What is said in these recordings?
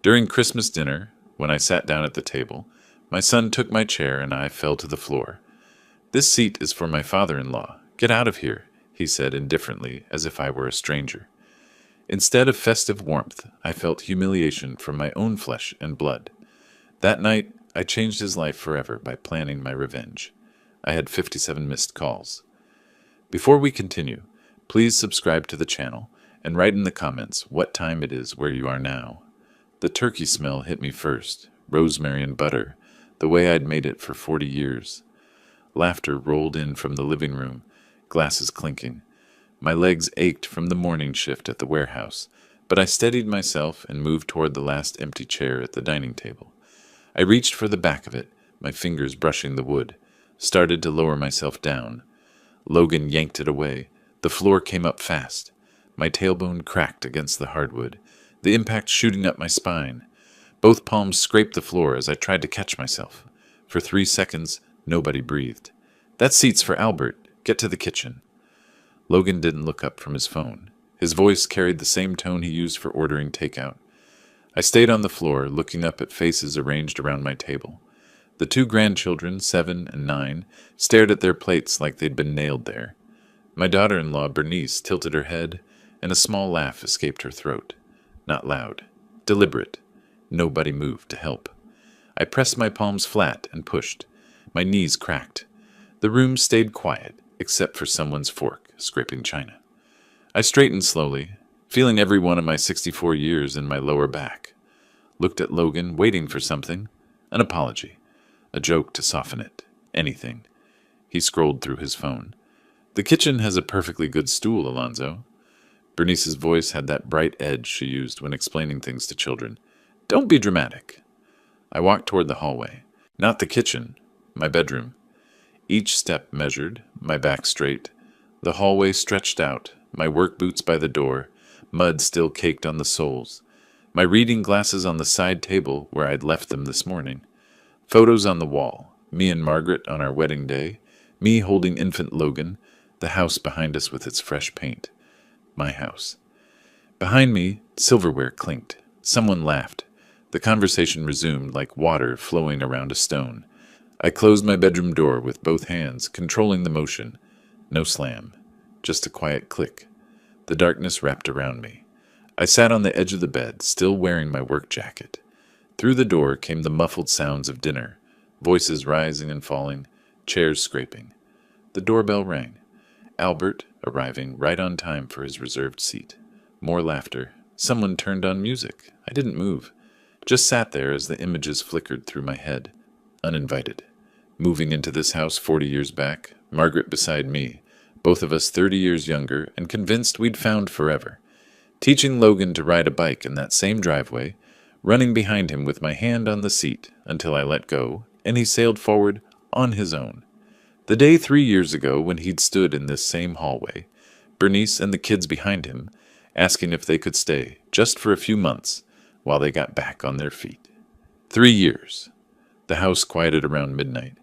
During Christmas dinner, when I sat down at the table, my son took my chair and I fell to the floor. "This seat is for my father-in-law. Get out of here," he said indifferently, as if I were a stranger. Instead of festive warmth, I felt humiliation from my own flesh and blood. That night, I changed his life forever by planning my revenge. I had 57 missed calls. Before we continue, please subscribe to the channel and write in the comments what time it is where you are now. The turkey smell hit me first, rosemary and butter, the way I'd made it for 40 years. Laughter rolled in from the living room, glasses clinking. My legs ached from the morning shift at the warehouse, but I steadied myself and moved toward the last empty chair at the dining table. I reached for the back of it, my fingers brushing the wood, started to lower myself down. Logan yanked it away. The floor came up fast. My tailbone cracked against the hardwood, the impact shooting up my spine. Both palms scraped the floor as I tried to catch myself. For 3 seconds, nobody breathed. "That seat's for Albert. Get to the kitchen." Logan didn't look up from his phone. His voice carried the same tone he used for ordering takeout. I stayed on the floor, looking up at faces arranged around my table. The 2 grandchildren, 7 and 9, stared at their plates like they'd been nailed there. My daughter-in-law, Bernice, tilted her head, and a small laugh escaped her throat. Not loud. Deliberate. Nobody moved to help. I pressed my palms flat and pushed. My knees cracked. The room stayed quiet, except for someone's fork scraping china. I straightened slowly, feeling every one of my 64 years in my lower back. Looked at Logan, waiting for something. An apology. A joke to soften it. Anything. He scrolled through his phone. "The kitchen has a perfectly good stool, Alonzo." Bernice's voice had that bright edge she used when explaining things to children. "Don't be dramatic." I walked toward the hallway. Not the kitchen. My bedroom. Each step measured, my back straight. The hallway stretched out, my work boots by the door, mud still caked on the soles. My reading glasses on the side table where I'd left them this morning. Photos on the wall. Me and Margaret on our wedding day. Me holding infant Logan. The house behind us with its fresh paint. My house. Behind me, silverware clinked. Someone laughed. The conversation resumed like water flowing around a stone. I closed my bedroom door with both hands, controlling the motion. No slam. Just a quiet click. The darkness wrapped around me. I sat on the edge of the bed, still wearing my work jacket. Through the door came the muffled sounds of dinner, voices rising and falling, chairs scraping. The doorbell rang. Albert, arriving right on time for his reserved seat. More laughter. Someone turned on music. I didn't move. Just sat there as the images flickered through my head. Uninvited. Moving into this house 40 years back, Margaret beside me, both of us 30 years younger and convinced we'd found forever. Teaching Logan to ride a bike in that same driveway, running behind him with my hand on the seat until I let go, and he sailed forward on his own. The day 3 years ago when he'd stood in this same hallway, Bernice and the kids behind him, asking if they could stay, just for a few months, while they got back on their feet. 3 years. The house quieted around midnight.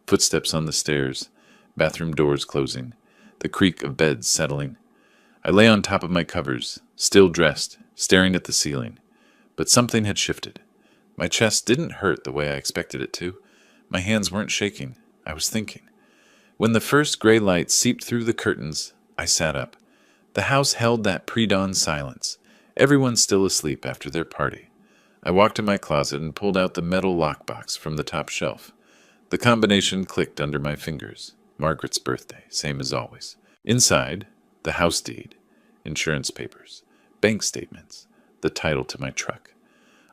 Footsteps on the stairs, bathroom doors closing, the creak of beds settling. I lay on top of my covers, still dressed, staring at the ceiling. But something had shifted. My chest didn't hurt the way I expected it to. My hands weren't shaking. I was thinking. When the first gray light seeped through the curtains, I sat up. The house held that pre-dawn silence. Everyone still asleep after their party. I walked to my closet and pulled out the metal lockbox from the top shelf. The combination clicked under my fingers. Margaret's birthday, same as always. Inside, the house deed, insurance papers, bank statements, the title to my truck.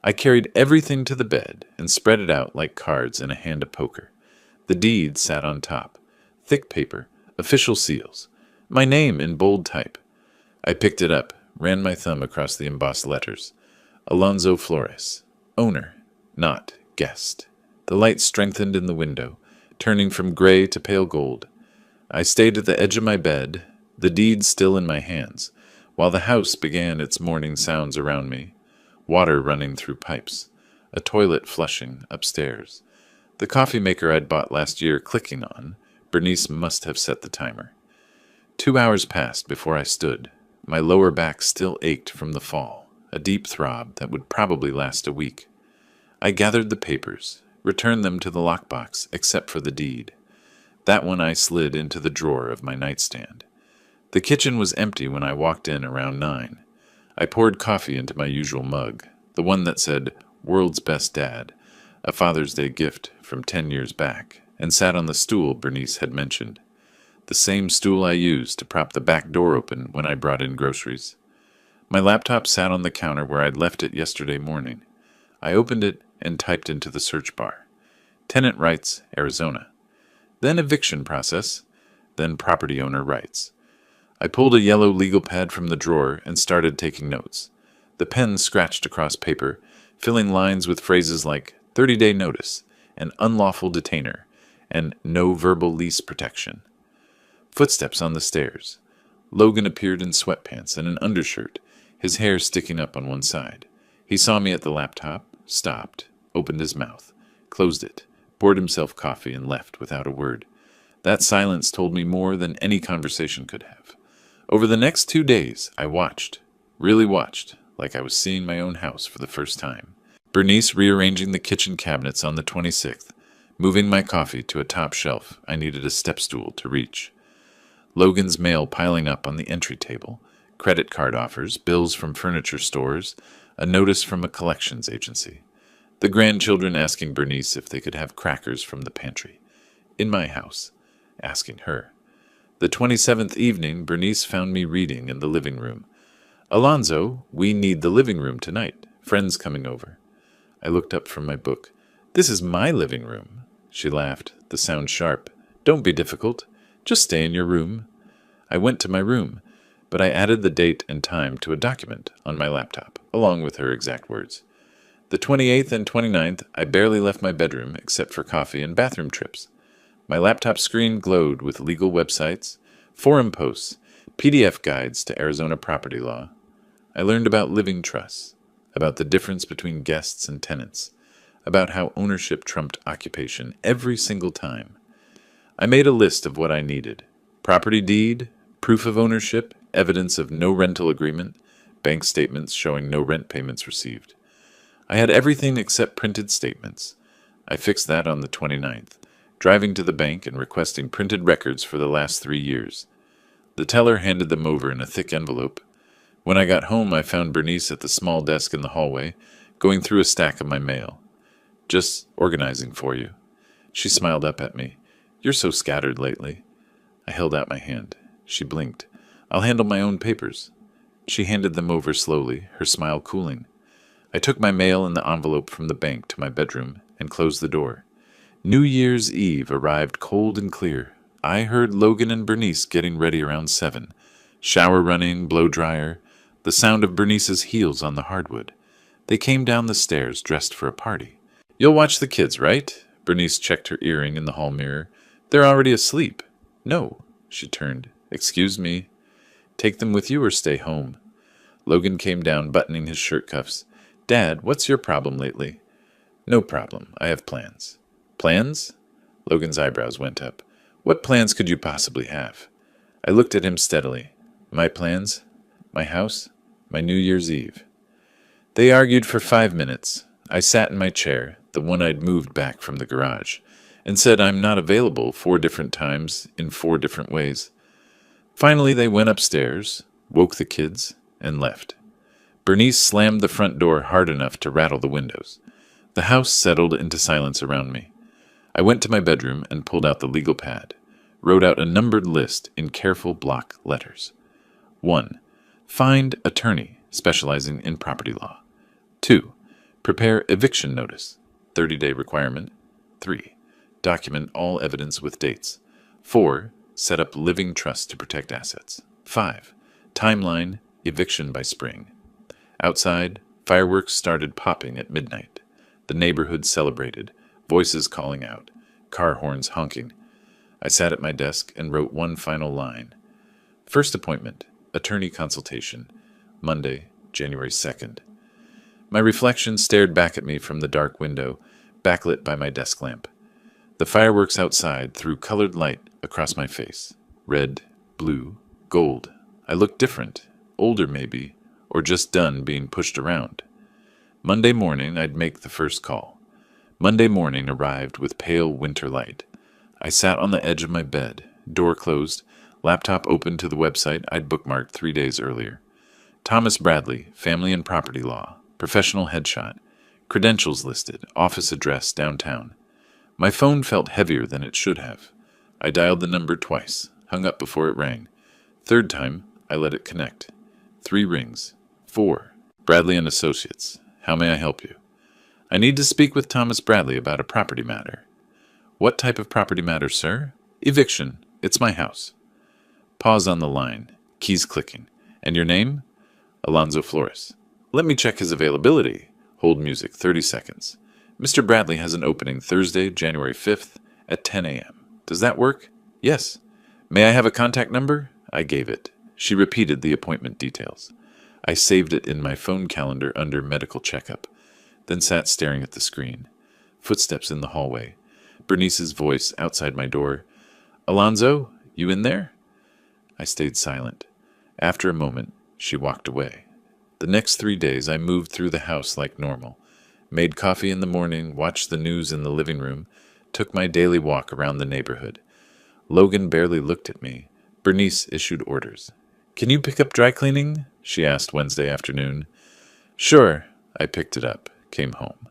I carried everything to the bed and spread it out like cards in a hand of poker. The deed sat on top. Thick paper, official seals. My name in bold type. I picked it up, ran my thumb across the embossed letters. Alonzo Flores. Owner, not guest. The light strengthened in the window, turning from gray to pale gold. I stayed at the edge of my bed, the deed still in my hands, while the house began its morning sounds around me. Water running through pipes, a toilet flushing upstairs. The coffee maker I'd bought last year clicking on. Bernice must have set the timer. 2 hours passed before I stood. My lower back still ached from the fall. a deep throb that would probably last a week. I gathered the papers, returned them to the lockbox except for the deed. That one I slid into the drawer of my nightstand. The kitchen was empty when I walked in around 9. I poured coffee into my usual mug, the one that said, "World's Best Dad," a Father's Day gift from 10 years back, and sat on the stool Bernice had mentioned. The same stool I used to prop the back door open when I brought in groceries. My laptop sat on the counter where I'd left it yesterday morning. I opened it and typed into the search bar. Tenant rights, Arizona. Then eviction process, then property owner rights. I pulled a yellow legal pad from the drawer and started taking notes. The pen scratched across paper, filling lines with phrases like 30-day notice, and unlawful detainer, and no verbal lease protection. Footsteps on the stairs. Logan appeared in sweatpants and an undershirt, his hair sticking up on one side. He saw me at the laptop, stopped, opened his mouth, closed it, poured himself coffee, and left without a word. That silence told me more than any conversation could have. Over the next 2 days, I watched, really watched, like I was seeing my own house for the first time. Bernice rearranging the kitchen cabinets on the 26th, moving my coffee to a top shelf I needed a step stool to reach. Logan's mail piling up on the entry table, credit card offers, bills from furniture stores, a notice from a collections agency. The grandchildren asking Bernice if they could have crackers from the pantry. In my house, asking her. The 27th evening, Bernice found me reading in the living room. "Alonzo, we need the living room tonight. Friends coming over." I looked up from my book. "This is my living room." She laughed, the sound sharp. "Don't be difficult. Just stay in your room." I went to my room, but I added the date and time to a document on my laptop, along with her exact words. The 28th and 29th, I barely left my bedroom except for coffee and bathroom trips. My laptop screen glowed with legal websites, forum posts, PDF guides to Arizona property law. I learned about living trusts, about the difference between guests and tenants, about how ownership trumped occupation every single time. I made a list of what I needed: property deed, proof of ownership, evidence of no rental agreement, bank statements showing no rent payments received. I had everything except printed statements. I fixed that on the 29th, driving to the bank and requesting printed records for the last 3 years. The teller handed them over in a thick envelope. When I got home, I found Bernice at the small desk in the hallway, going through a stack of my mail. "Just organizing for you." She smiled up at me. "You're so scattered lately." I held out my hand. She blinked. "I'll handle my own papers." She handed them over slowly, her smile cooling. I took my mail and the envelope from the bank to my bedroom and closed the door. New Year's Eve arrived cold and clear. I heard Logan and Bernice getting ready around 7. Shower running, blow dryer, the sound of Bernice's heels on the hardwood. They came down the stairs dressed for a party. "You'll watch the kids, right?" Bernice checked her earring in the hall mirror. "They're already asleep." "No." She turned. "Excuse me." "Take them with you or stay home." Logan came down, buttoning his shirt cuffs. "Dad, what's your problem lately?" "No problem. I have plans." "Plans?" Logan's eyebrows went up. "What plans could you possibly have?" I looked at him steadily. "My plans? My house? My New Year's Eve." They argued for 5 minutes. I sat in my chair, the one I'd moved back from the garage, and said I'm not available 4 different times in 4 different ways. Finally, they went upstairs, woke the kids, and left. Bernice slammed the front door hard enough to rattle the windows. The house settled into silence around me. I went to my bedroom and pulled out the legal pad, wrote out a numbered list in careful block letters. 1. Find attorney specializing in property law. 2. Prepare eviction notice, 30-day requirement. 3. Document all evidence with dates. 4. Set up living trust to protect assets. 5. Timeline, eviction by spring. Outside, fireworks started popping at midnight. The neighborhood celebrated, voices calling out, car horns honking. I sat at my desk and wrote one final line. First appointment, attorney consultation, Monday, January 2nd. My reflection stared back at me from the dark window, backlit by my desk lamp. The fireworks outside threw colored light across my face. Red, blue, gold. I looked different, older maybe, or just done being pushed around. Monday morning, I'd make the first call. Monday morning arrived with pale winter light. I sat on the edge of my bed, door closed, laptop open to the website I'd bookmarked 3 days earlier. Thomas Bradley, Family and Property Law, professional headshot, credentials listed, office address downtown. My phone felt heavier than it should have. I dialed the number twice, hung up before it rang. Third time, I let it connect. 3 rings. 4. Bradley and Associates. How may I help you? I need to speak with Thomas Bradley about a property matter. What type of property matter, sir? Eviction. It's my house. Pause on the line. Keys clicking. And your name? Alonzo Flores. Let me check his availability. Hold music 30 seconds. Mr. Bradley has an opening Thursday, January 5th at 10 a.m. Does that work? Yes. May I have a contact number? I gave it. She repeated the appointment details. I saved it in my phone calendar under medical checkup, then sat staring at the screen. Footsteps in the hallway. Bernice's voice outside my door. Alonzo, you in there? I stayed silent. After a moment, she walked away. The next 3 days, I moved through the house like normal. Made coffee in the morning, watched the news in the living room, took my daily walk around the neighborhood. Logan barely looked at me. Bernice issued orders. Can you pick up dry cleaning? She asked Wednesday afternoon. Sure. I picked it up, came home.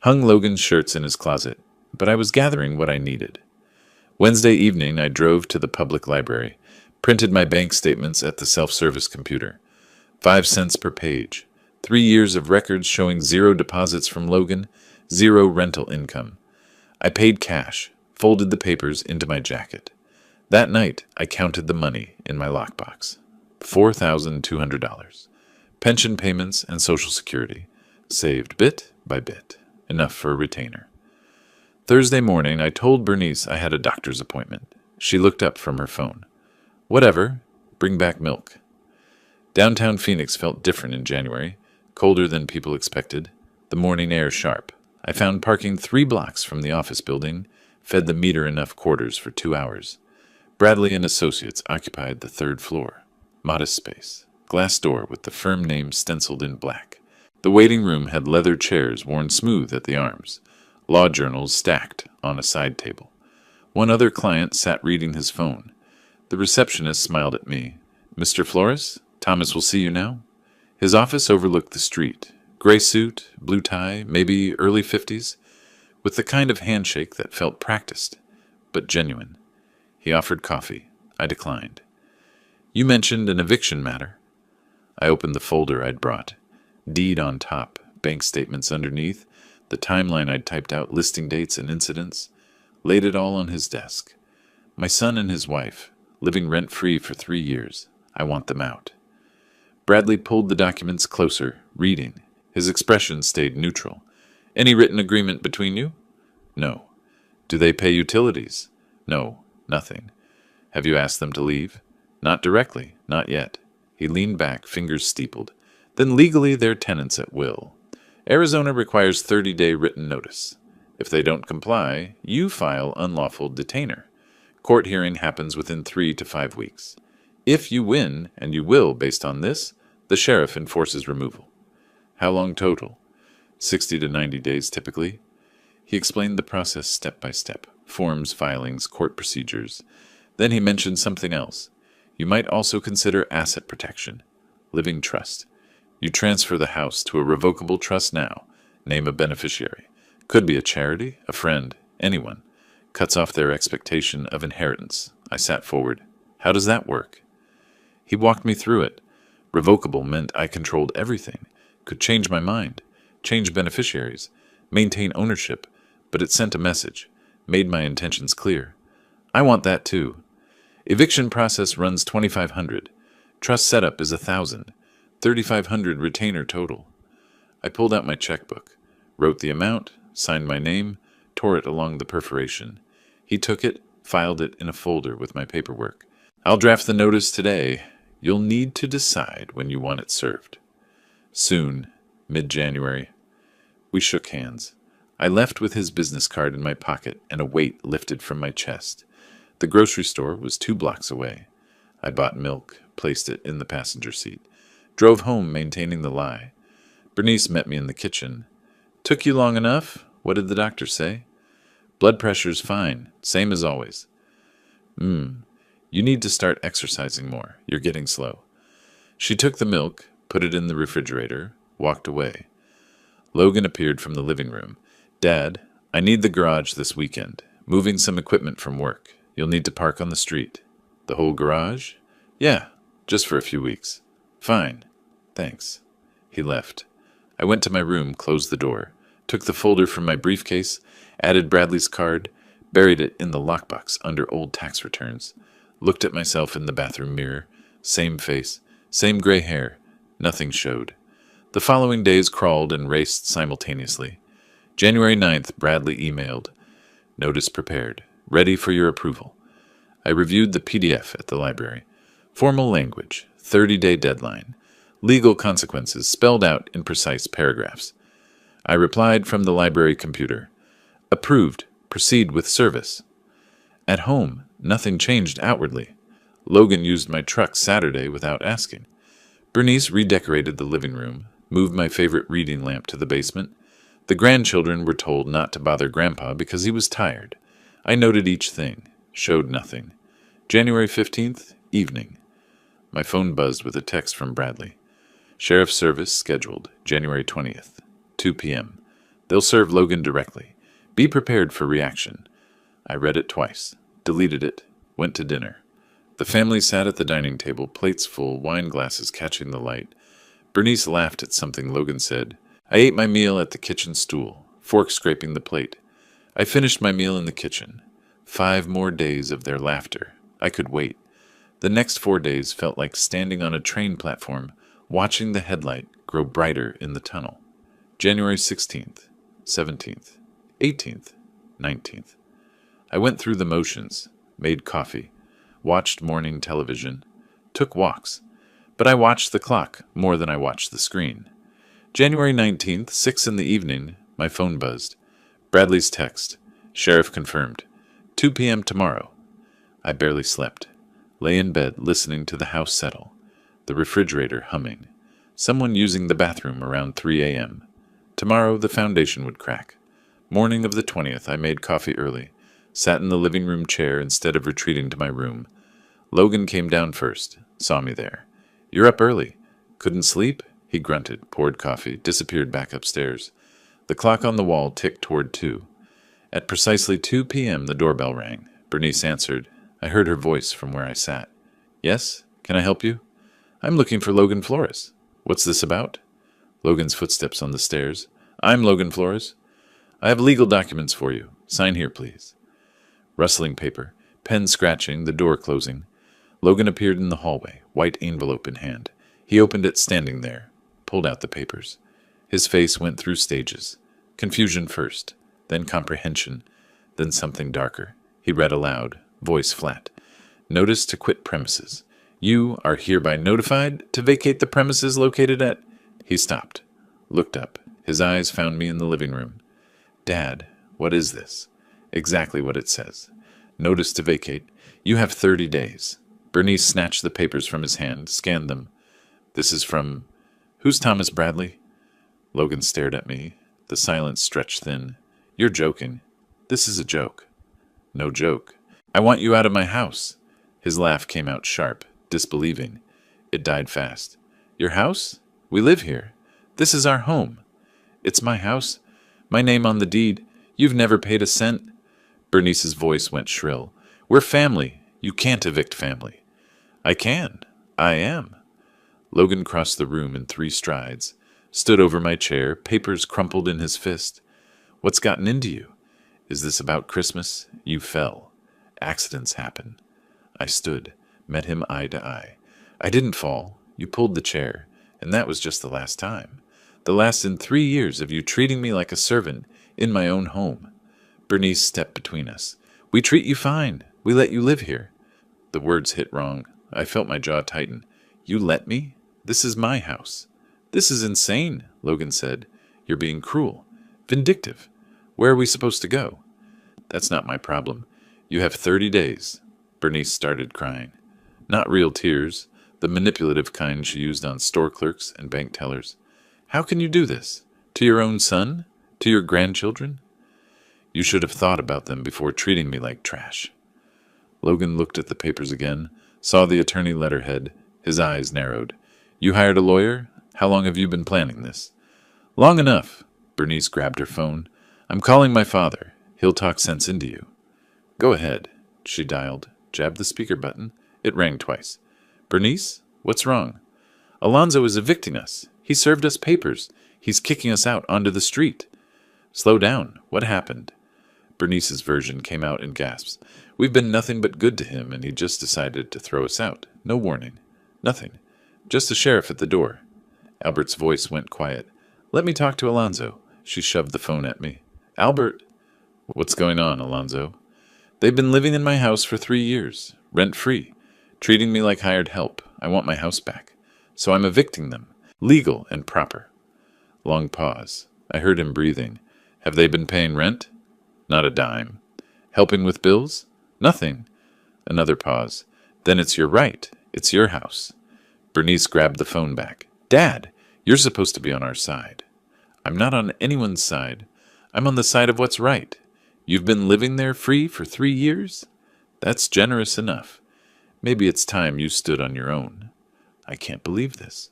Hung Logan's shirts in his closet, but I was gathering what I needed. Wednesday evening, I drove to the public library, printed my bank statements at the self-service computer. 5 cents per page. 3 years of records showing 0 deposits from Logan, 0 rental income. I paid cash, folded the papers into my jacket. That night, I counted the money in my lockbox. $4,200. Pension payments and Social Security. Saved bit by bit. Enough for a retainer. Thursday morning, I told Bernice I had a doctor's appointment. She looked up from her phone. Whatever. Bring back milk. Downtown Phoenix felt different in January, colder than people expected, the morning air sharp. I found parking 3 blocks from the office building, fed the meter enough quarters for 2 hours. Bradley and Associates occupied the 3rd floor. Modest space. Glass door with the firm name stenciled in black. The waiting room had leather chairs worn smooth at the arms. Law journals stacked on a side table. One other client sat reading his phone. The receptionist smiled at me. Mr. Flores, Thomas will see you now. His office overlooked the street. Gray suit, blue tie, maybe early 50s, with the kind of handshake that felt practiced, but genuine. He offered coffee. I declined. You mentioned an eviction matter. I opened the folder I'd brought. Deed on top, bank statements underneath, the timeline I'd typed out listing dates and incidents, laid it all on his desk. My son and his wife, living rent-free for 3 years. I want them out. Bradley pulled the documents closer, reading. His expression stayed neutral. Any written agreement between you? No. Do they pay utilities? No, nothing. Have you asked them to leave? Not directly, not yet. He leaned back, fingers steepled. Then legally they're tenants at will. Arizona requires 30-day written notice. If they don't comply, you file unlawful detainer. Court hearing happens within 3 to 5 weeks. If you win, and you will based on this, the sheriff enforces removal. How long total? 60 to 90 days typically. He explained the process step by step, forms, filings, court procedures. Then he mentioned something else. You might also consider asset protection, living trust. You transfer the house to a revocable trust now, name a beneficiary. Could be a charity, a friend, anyone. Cuts off their expectation of inheritance. I sat forward. How does that work? He walked me through it. Revocable meant I controlled everything, could change my mind, change beneficiaries, maintain ownership, but it sent a message, made my intentions clear. I want that too. Eviction process runs $2,500. Trust setup is $1,000. $3,500 retainer total. I pulled out my checkbook, wrote the amount, signed my name, tore it along the perforation. He took it, filed it in a folder with my paperwork. I'll draft the notice today. You'll need to decide when you want it served. Soon, mid-January. We shook hands. I left with his business card in my pocket and a weight lifted from my chest. The grocery store was 2 blocks away. I bought milk, placed it in the passenger seat, Drove home maintaining the lie. Bernice met me in the kitchen. Took you long enough? What did the doctor say? Blood pressure's fine, same as always. You need to start exercising more. You're getting slow. She took the milk, put it in the refrigerator, walked away. Logan appeared from the living room. Dad, I need the garage this weekend. Moving some equipment from work. You'll need to park on the street. The whole garage? Yeah, just for a few weeks. Fine. Thanks. He left. I went to my room, closed the door, took the folder from my briefcase, added Bradley's card, buried it in the lockbox under old tax returns, looked at myself in the bathroom mirror. Same face, same gray hair. Nothing showed. The following days crawled and raced simultaneously. January 9th, Bradley emailed. Notice prepared. Ready for your approval. I reviewed the PDF at the library. Formal language. 30-day deadline. Legal consequences spelled out in precise paragraphs. I replied from the library computer. Approved. Proceed with service. At home, nothing changed outwardly. Logan used my truck Saturday without asking. Bernice redecorated the living room, moved my favorite reading lamp to the basement. The grandchildren were told not to bother Grandpa because he was tired. I noted each thing, showed nothing. January 15th, evening. My phone buzzed with a text from Bradley. Sheriff's service scheduled, January 20th, 2 p.m. They'll serve Logan directly. Be prepared for reaction. I read it twice, deleted it, went to dinner. The family sat at the dining table, plates full, wine glasses catching the light. Bernice laughed at something Logan said. I ate my meal at the kitchen stool, fork scraping the plate. I finished my meal in the kitchen. 5 more days of their laughter. I could wait. The next 4 days felt like standing on a train platform, watching the headlight grow brighter in the tunnel. January 16th, 17th, 18th, 19th. I went through the motions, made coffee, watched morning television, took walks. But I watched the clock more than I watched the screen. January 19th, 6 in the evening, my phone buzzed. Bradley's text. Sheriff confirmed. 2 p.m. tomorrow. I barely slept. Lay in bed listening to the house settle. The refrigerator humming. Someone using the bathroom around 3 a.m. Tomorrow the foundation would crack. Morning of the 20th, I made coffee early. Sat in the living room chair instead of retreating to my room. Logan came down first. Saw me there. You're up early. Couldn't sleep? He grunted, poured coffee, disappeared back upstairs. The clock on the wall ticked toward 2. At precisely 2 p.m. the doorbell rang. Bernice answered. I heard her voice from where I sat. Yes? Can I help you? I'm looking for Logan Flores. What's this about? Logan's footsteps on the stairs. I'm Logan Flores. I have legal documents for you. Sign here, please. Rustling paper, pen scratching, the door closing. Logan appeared in the hallway, white envelope in hand. He opened it standing there, pulled out the papers. His face went through stages. Confusion first, then comprehension, then something darker. He read aloud, voice flat. Notice to quit premises. You are hereby notified to vacate the premises located at... He stopped, looked up. His eyes found me in the living room. Dad, what is this? Exactly what it says. Notice to vacate. You have 30 days. Bernice snatched the papers from his hand, scanned them. This is from... Who's Thomas Bradley? Logan stared at me. The silence stretched thin. You're joking. This is a joke. No joke. I want you out of my house. His laugh came out sharp, disbelieving. It died fast. Your house? We live here. This is our home. It's my house. My name on the deed. You've never paid a cent. Bernice's voice went shrill. We're family. You can't evict family. I can. I am. Logan crossed the room in 3 strides, stood over my chair, papers crumpled in his fist. What's gotten into you? Is this about Christmas? You fell. Accidents happen. I stood, met him eye to eye. I didn't fall. You pulled the chair, and that was just the last time. The last in 3 years of you treating me like a servant in my own home. Bernice stepped between us. We treat you fine. We let you live here. The words hit wrong. I felt my jaw tighten. You let me? This is my house. This is insane, Logan said. You're being cruel. Vindictive. Where are we supposed to go? That's not my problem. You have 30 days. Bernice started crying. Not real tears. the manipulative kind she used on store clerks and bank tellers. How can you do this? To your own son? To your grandchildren? You should have thought about them before treating me like trash. Logan looked at the papers again, saw the attorney letterhead. His eyes narrowed. You hired a lawyer? How long have you been planning this? Long enough. Bernice grabbed her phone. I'm calling my father. He'll talk sense into you. Go ahead. She dialed, jabbed the speaker button. It rang twice. Bernice? What's wrong? Alonzo is evicting us. He served us papers. He's kicking us out onto the street. Slow down. What happened? Bernice's version came out in gasps. We've been nothing but good to him, and he just decided to throw us out. No warning. Nothing. Just a sheriff at the door. Albert's voice went quiet. Let me talk to Alonzo. She shoved the phone at me. Albert! What's going on, Alonzo? They've been living in my house for 3 years, rent-free, treating me like hired help. I want my house back. So I'm evicting them. Legal and proper. Long pause. I heard him breathing. Have they been paying rent? Not a dime. Helping with bills? Nothing. Another pause. Then it's your right. It's your house. Bernice grabbed the phone back. Dad, you're supposed to be on our side. I'm not on anyone's side. I'm on the side of what's right. You've been living there free for 3 years? That's generous enough. Maybe it's time you stood on your own. I can't believe this.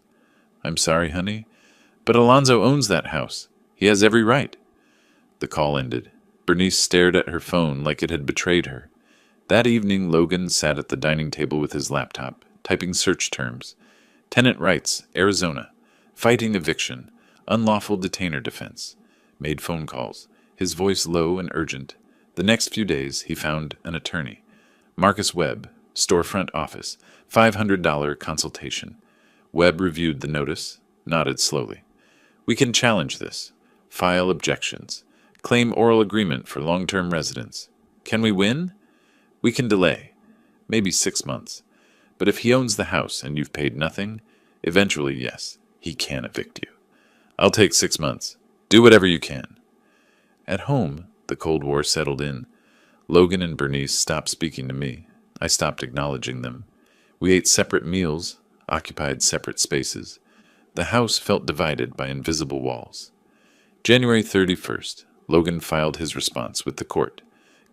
I'm sorry, honey, but Alonzo owns that house. He has every right. The call ended. Bernice stared at her phone like it had betrayed her. That evening, Logan sat at the dining table with his laptop, typing search terms. Tenant rights, Arizona. Fighting eviction. Unlawful detainer defense. Made phone calls, his voice low and urgent. The next few days, he found an attorney. Marcus Webb, storefront office, $500 consultation. Webb reviewed the notice, nodded slowly. We can challenge this. File objections. Claim oral agreement for long-term residence. Can we win? We can delay. Maybe 6 months. But if he owns the house and you've paid nothing, eventually, yes, he can evict you. I'll take 6 months. Do whatever you can. At home, the Cold War settled in. Logan and Bernice stopped speaking to me. I stopped acknowledging them. We ate separate meals, occupied separate spaces. The house felt divided by invisible walls. January 31st, Logan filed his response with the court.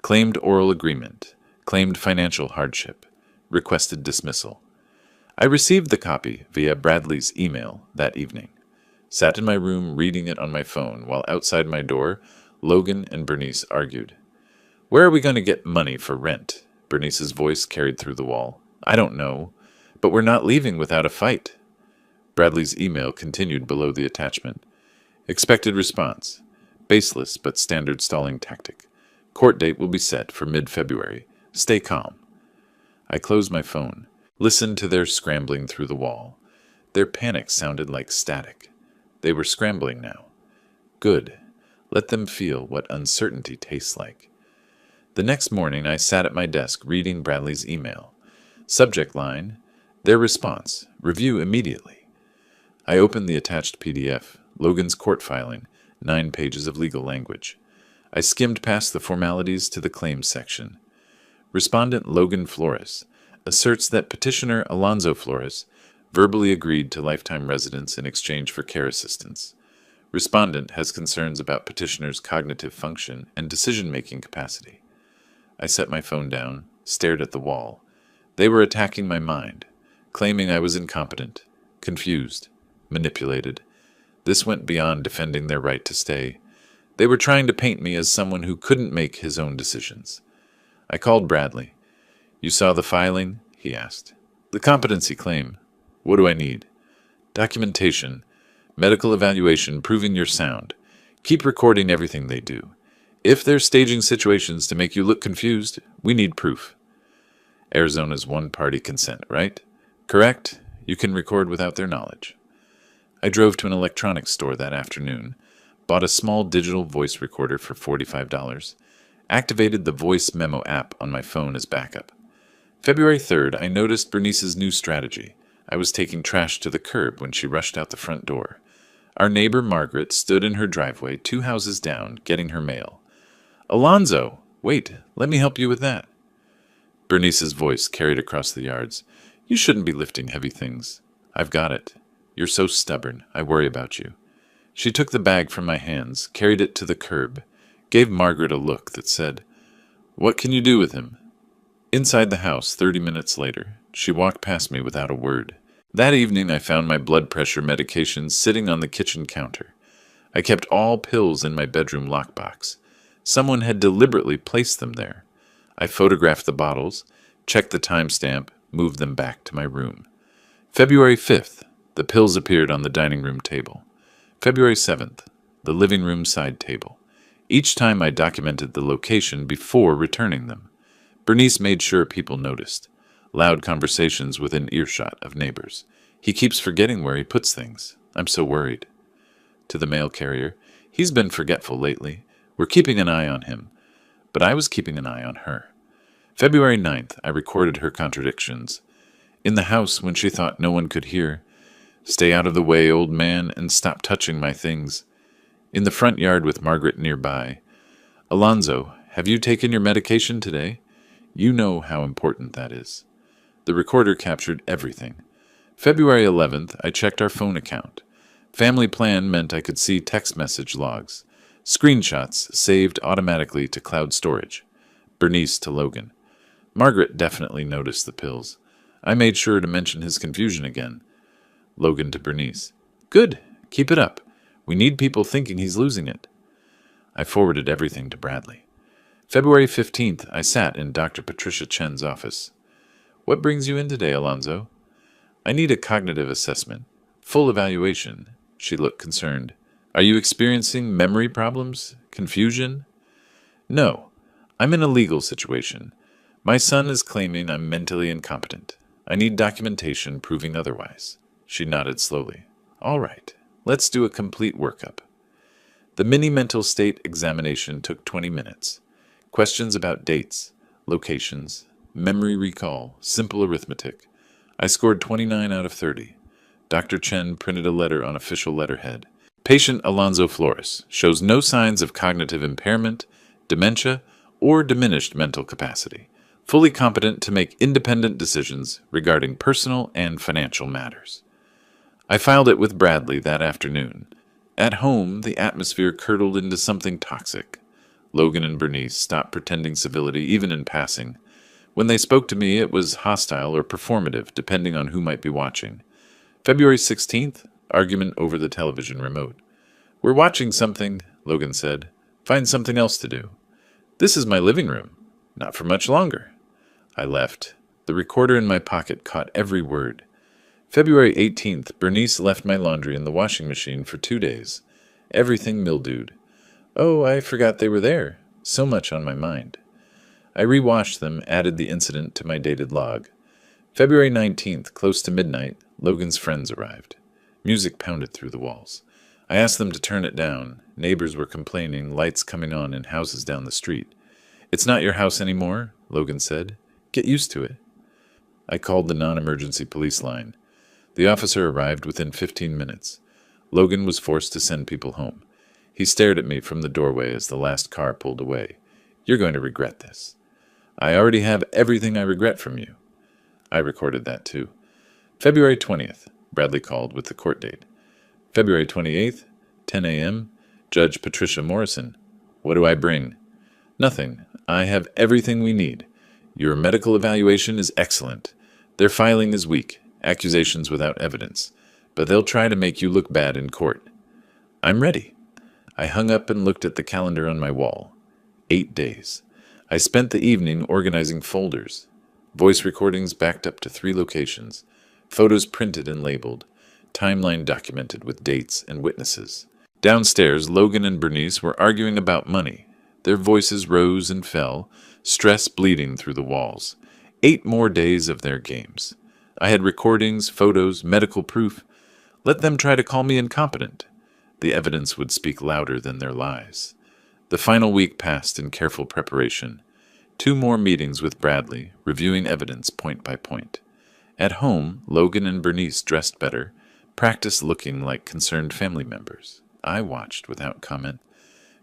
Claimed oral agreement. Claimed financial hardship. Requested dismissal. I received the copy via Bradley's email that evening. Sat in my room reading it on my phone while outside my door, Logan and Bernice argued. Where are we going to get money for rent? Bernice's voice carried through the wall. I don't know, but we're not leaving without a fight. Bradley's email continued below the attachment. Expected response. Baseless but standard stalling tactic. Court date will be set for mid-February. Stay calm. I closed my phone, listened to their scrambling through the wall. Their panic sounded like static. They were scrambling now. Good. Let them feel what uncertainty tastes like. The next morning, I sat at my desk reading Bradley's email. Subject line, their response, review immediately. I opened the attached PDF, Logan's court filing, 9 pages of legal language. I skimmed past the formalities to the claims section. Respondent Logan Flores asserts that petitioner Alonzo Flores verbally agreed to lifetime residence in exchange for care assistance. Respondent has concerns about petitioner's cognitive function and decision-making capacity. I set my phone down, stared at the wall. They were attacking my mind, claiming I was incompetent, confused, manipulated. This went beyond defending their right to stay. They were trying to paint me as someone who couldn't make his own decisions. I called Bradley. You saw the filing? He asked. The competency claim. What do I need? Documentation. Medical evaluation proving you're sound. Keep recording everything they do. If they're staging situations to make you look confused, we need proof. Arizona's one-party consent, right? Correct? You can record without their knowledge. I drove to an electronics store that afternoon, bought a small digital voice recorder for $45, activated the voice memo app on my phone as backup. February 3rd, I noticed Bernice's new strategy. I was taking trash to the curb when she rushed out the front door. Our neighbor Margaret stood in her driveway 2 houses down, getting her mail. Alonzo! Wait, let me help you with that. Bernice's voice carried across the yards. You shouldn't be lifting heavy things. I've got it. You're so stubborn. I worry about you. She took the bag from my hands, carried it to the curb, gave Margaret a look that said, "What can you do with him?" Inside the house, 30 minutes later, she walked past me without a word. That evening I found my blood pressure medication sitting on the kitchen counter. I kept all pills in my bedroom lockbox. Someone had deliberately placed them there. I photographed the bottles, checked the timestamp, moved them back to my room. February 5th, the pills appeared on the dining room table. February 7th, the living room side table. Each time I documented the location before returning them. Bernice made sure people noticed. Loud conversations within earshot of neighbors. He keeps forgetting where he puts things. I'm so worried. To the mail carrier, he's been forgetful lately. We're keeping an eye on him. But I was keeping an eye on her. February 9th, I recorded her contradictions. In the house when she thought no one could hear. Stay out of the way, old man, and stop touching my things. In the front yard with Margaret nearby. Alonzo, have you taken your medication today? You know how important that is. The recorder captured everything. February 11th, I checked our phone account. Family plan meant I could see text message logs. Screenshots saved automatically to cloud storage. Bernice to Logan. Margaret definitely noticed the pills. I made sure to mention his confusion again. Logan to Bernice. Good. Keep it up. We need people thinking he's losing it. I forwarded everything to Bradley. February 15th, I sat in Dr. Patricia Chen's office. What brings you in today, Alonzo? I need a cognitive assessment. Full evaluation. She looked concerned. Are you experiencing memory problems? Confusion? No. I'm in a legal situation. My son is claiming I'm mentally incompetent. I need documentation proving otherwise. She nodded slowly. All right. Let's do a complete workup. The mini mental state examination took 20 minutes. Questions about dates, locations, memory recall, simple arithmetic. I scored 29 out of 30. Dr. Chen printed a letter on official letterhead. Patient Alonzo Flores shows no signs of cognitive impairment, dementia, or diminished mental capacity. Fully competent to make independent decisions regarding personal and financial matters. I filed it with Bradley that afternoon. At home, the atmosphere curdled into something toxic. Logan and Bernice stopped pretending civility even in passing. When they spoke to me, it was hostile or performative, depending on who might be watching. February 16th, argument over the television remote. We're watching something, Logan said. Find something else to do. This is my living room. Not for much longer. I left. The recorder in my pocket caught every word. February 18th, Bernice left my laundry in the washing machine for 2 days. Everything mildewed. Oh, I forgot they were there. So much on my mind. I rewashed them, added the incident to my dated log. February 19th, close to midnight, Logan's friends arrived. Music pounded through the walls. I asked them to turn it down. Neighbors were complaining, lights coming on in houses down the street. It's not your house anymore, Logan said. Get used to it. I called the non-emergency police line. The officer arrived within 15 minutes. Logan was forced to send people home. He stared at me from the doorway as the last car pulled away. You're going to regret this. I already have everything I regret from you. I recorded that too. February 20th, Bradley called with the court date. February 28th, 10 a.m., Judge Patricia Morrison. What do I bring? Nothing. I have everything we need. Your medical evaluation is excellent. Their filing is weak, accusations without evidence, but they'll try to make you look bad in court. I'm ready. I hung up and looked at the calendar on my wall. 8 days. I spent the evening organizing folders. Voice recordings backed up to 3 locations. Photos printed and labeled. Timeline documented with dates and witnesses. Downstairs, Logan and Bernice were arguing about money. Their voices rose and fell, stress bleeding through the walls. 8 more days of their games. I had recordings, photos, medical proof. Let them try to call me incompetent. The evidence would speak louder than their lies. The final week passed in careful preparation. 2 more meetings with Bradley, reviewing evidence point by point. At home, Logan and Bernice dressed better, practiced looking like concerned family members. I watched without comment.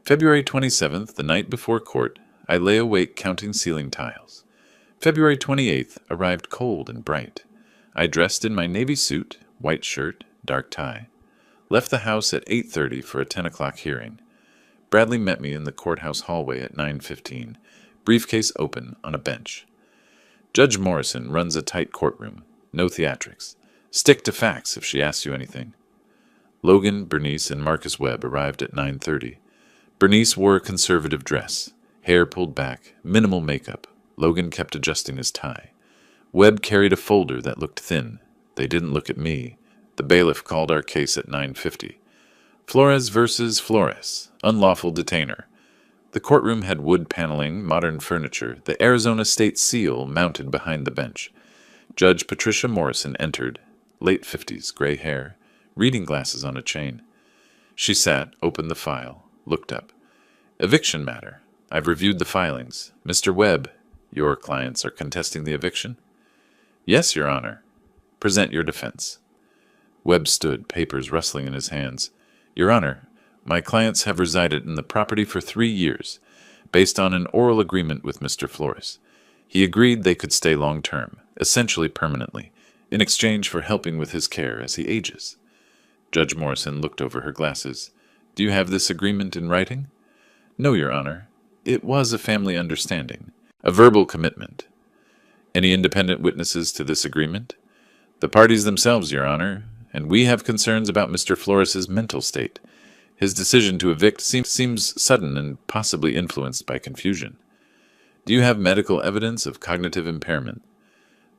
February 27th, the night before court, I lay awake counting ceiling tiles. February 28th arrived cold and bright. I dressed in my navy suit, white shirt, dark tie. Left the house at 8:30 for a 10 o'clock hearing. Bradley met me in the courthouse hallway at 9:15, briefcase open on a bench. Judge Morrison runs a tight courtroom. No theatrics. Stick to facts if she asks you anything. Logan, Bernice, and Marcus Webb arrived at 9:30. Bernice wore a conservative dress, hair pulled back, minimal makeup. Logan kept adjusting his tie. Webb carried a folder that looked thin. They didn't look at me. The bailiff called our case at 9:50. Flores versus Flores, unlawful detainer. The courtroom had wood paneling, modern furniture, the Arizona state seal mounted behind the bench. Judge Patricia Morrison entered, late 50s, gray hair, reading glasses on a chain. She sat, opened the file, looked up. Eviction matter. I've reviewed the filings. Mr. Webb, your clients are contesting the eviction? Yes, Your Honor. Present your defense. Webb stood, papers rustling in his hands. Your Honor, my clients have resided in the property for 3 years, based on an oral agreement with Mr. Flores. He agreed they could stay long-term, essentially permanently, in exchange for helping with his care as he ages. Judge Morrison looked over her glasses. Do you have this agreement in writing? No, Your Honor. It was a family understanding, a verbal commitment. Any independent witnesses to this agreement? The parties themselves, Your Honor, and we have concerns about Mr. Flores's mental state. His decision to evict seems sudden and possibly influenced by confusion. Do you have medical evidence of cognitive impairment?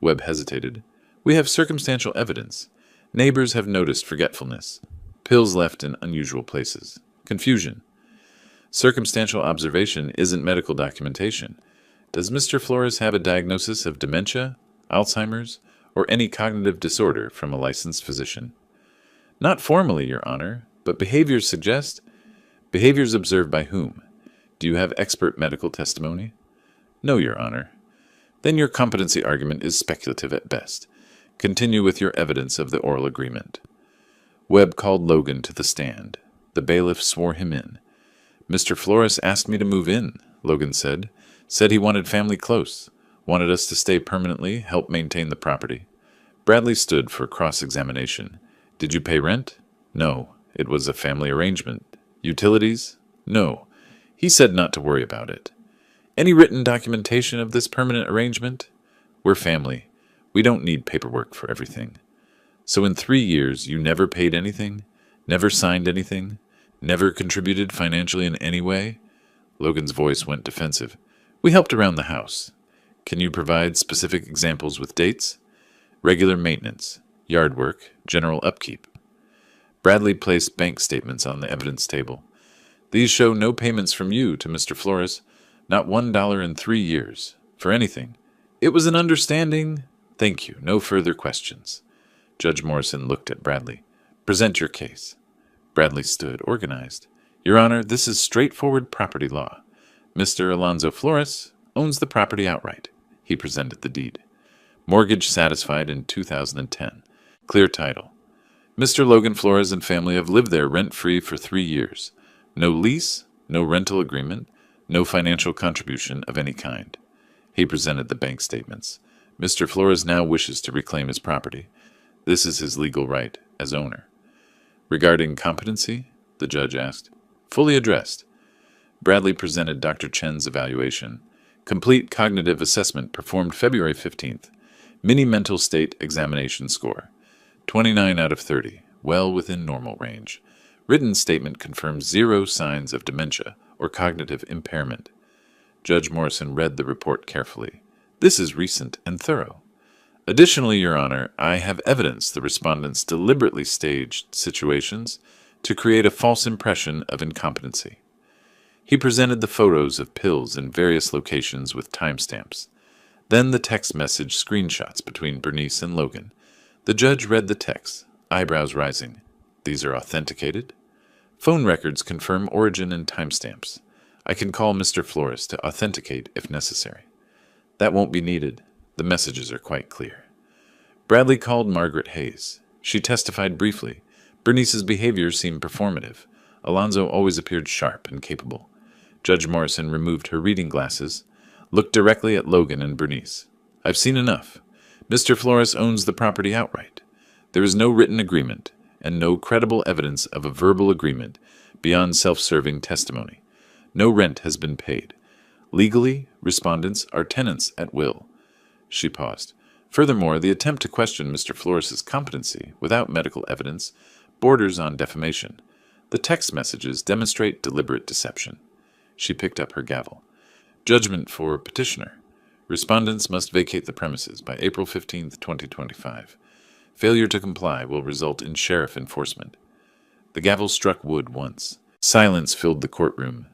Webb hesitated. We have circumstantial evidence. Neighbors have noticed forgetfulness. Pills left in unusual places. Confusion. Circumstantial observation isn't medical documentation. Does Mr. Flores have a diagnosis of dementia, Alzheimer's, or any cognitive disorder from a licensed physician? Not formally, Your Honor, but behaviors suggest. Behaviors observed by whom? Do you have expert medical testimony? No, Your Honor. Then your competency argument is speculative at best. Continue with your evidence of the oral agreement. Webb called Logan to the stand. The bailiff swore him in. Mr. Flores asked me to move in, Logan said. Said he wanted family close. Wanted us to stay permanently, help maintain the property. Bradley stood for cross-examination. Did you pay rent? No. It was a family arrangement. Utilities? No. He said not to worry about it. Any written documentation of this permanent arrangement? We're family. We don't need paperwork for everything. So in 3 years, you never paid anything? Never signed anything? Never contributed financially in any way? Logan's voice went defensive. We helped around the house. Can you provide specific examples with dates? Regular maintenance, yard work, general upkeep. Bradley placed bank statements on the evidence table. These show no payments from you to Mr. Flores, not $1 in 3 years, for anything. It was an understanding. Thank you. No further questions. Judge Morrison looked at Bradley. Present your case. Bradley stood, organized. Your Honor, this is straightforward property law. Mr. Alonzo Flores owns the property outright. He presented the deed. Mortgage satisfied in 2010. Clear title. Mr. Logan Flores and family have lived there rent-free for 3 years. No lease, no rental agreement, no financial contribution of any kind. He presented the bank statements. Mr. Flores now wishes to reclaim his property. This is his legal right as owner. Regarding competency, the judge asked. Fully addressed. Bradley presented Dr. Chen's evaluation. Complete cognitive assessment performed February 15th. Mini mental state examination score. 29 out of 30, well within normal range. Written statement confirms 0 signs of dementia or cognitive impairment. Judge Morrison read the report carefully. This is recent and thorough. Additionally, Your Honor, I have evidence the respondents deliberately staged situations to create a false impression of incompetency. He presented the photos of pills in various locations with timestamps. Then the text message screenshots between Bernice and Logan. The judge read the text, eyebrows rising. These are authenticated? Phone records confirm origin and timestamps. I can call Mr. Flores to authenticate if necessary. That won't be needed. The messages are quite clear. Bradley called Margaret Hayes. She testified briefly. Bernice's behavior seemed performative. Alonzo always appeared sharp and capable. Judge Morrison removed her reading glasses, looked directly at Logan and Bernice. I've seen enough. Mr. Flores owns the property outright. There is no written agreement and no credible evidence of a verbal agreement beyond self-serving testimony. No rent has been paid. Legally, respondents are tenants at will. She paused. Furthermore, the attempt to question Mr. Flores's competency without medical evidence borders on defamation. The text messages demonstrate deliberate deception. She picked up her gavel. Judgment for petitioner. Respondents must vacate the premises by April 15, 2025. Failure to comply will result in sheriff enforcement. The gavel struck wood once. Silence filled the courtroom.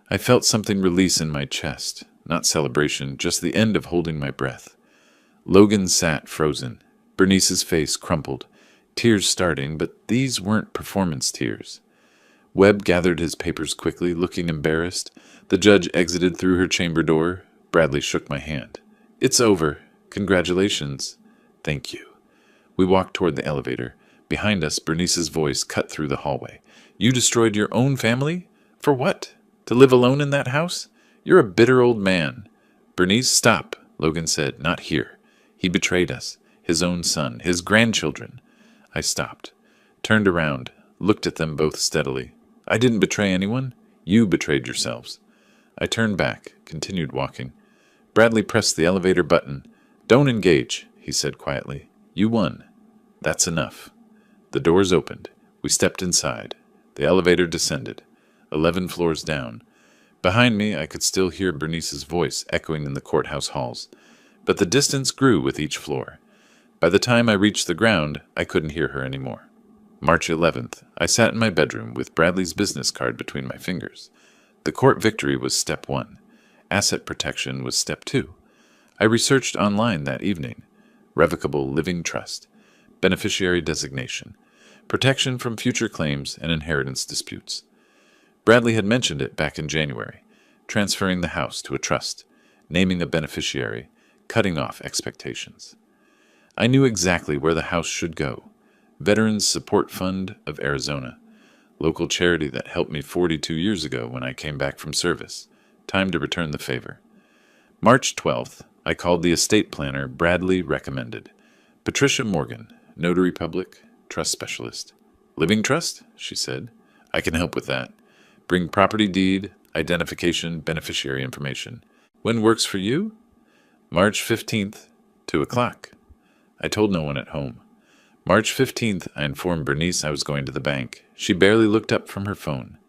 I felt something release in my chest. Not celebration, just the end of holding my breath. Logan sat frozen. Bernice's face crumpled. Tears starting, but these weren't performance tears. Webb gathered his papers quickly, looking embarrassed. The judge exited through her chamber door. Bradley shook my hand. It's over. Congratulations. Thank you. We walked toward the elevator. Behind us, Bernice's voice cut through the hallway. You destroyed your own family? For what? To live alone in that house? You're a bitter old man. Bernice, stop, Logan said. Not here. He betrayed us. His own son. His grandchildren. I stopped. Turned around. Looked at them both steadily. I didn't betray anyone. You betrayed yourselves. I turned back. Continued walking. Bradley pressed the elevator button. Don't engage, he said quietly. You won. That's enough. The doors opened. We stepped inside. The elevator descended. 11 floors down. Behind me, I could still hear Bernice's voice echoing in the courthouse halls. But the distance grew with each floor. By the time I reached the ground, I couldn't hear her anymore. March 11th, I sat in my bedroom with Bradley's business card between my fingers. The court victory was step 1. Asset protection was step 2. I researched online that evening. Revocable living trust. Beneficiary designation. Protection from future claims and inheritance disputes. Bradley had mentioned it back in January. Transferring the house to a trust. Naming a beneficiary. Cutting off expectations. I knew exactly where the house should go. Veterans Support Fund of Arizona. Local charity that helped me 42 years ago when I came back from service. Time to return the favor. March 12th, I called the estate planner Bradley recommended. Patricia Morgan, notary public, trust specialist. Living trust? She said. I can help with that. Bring property deed, identification, beneficiary information. When works for you? March 15th, 2 o'clock. I told no one at home. March 15th, I informed Bernice I was going to the bank. She barely looked up from her phone.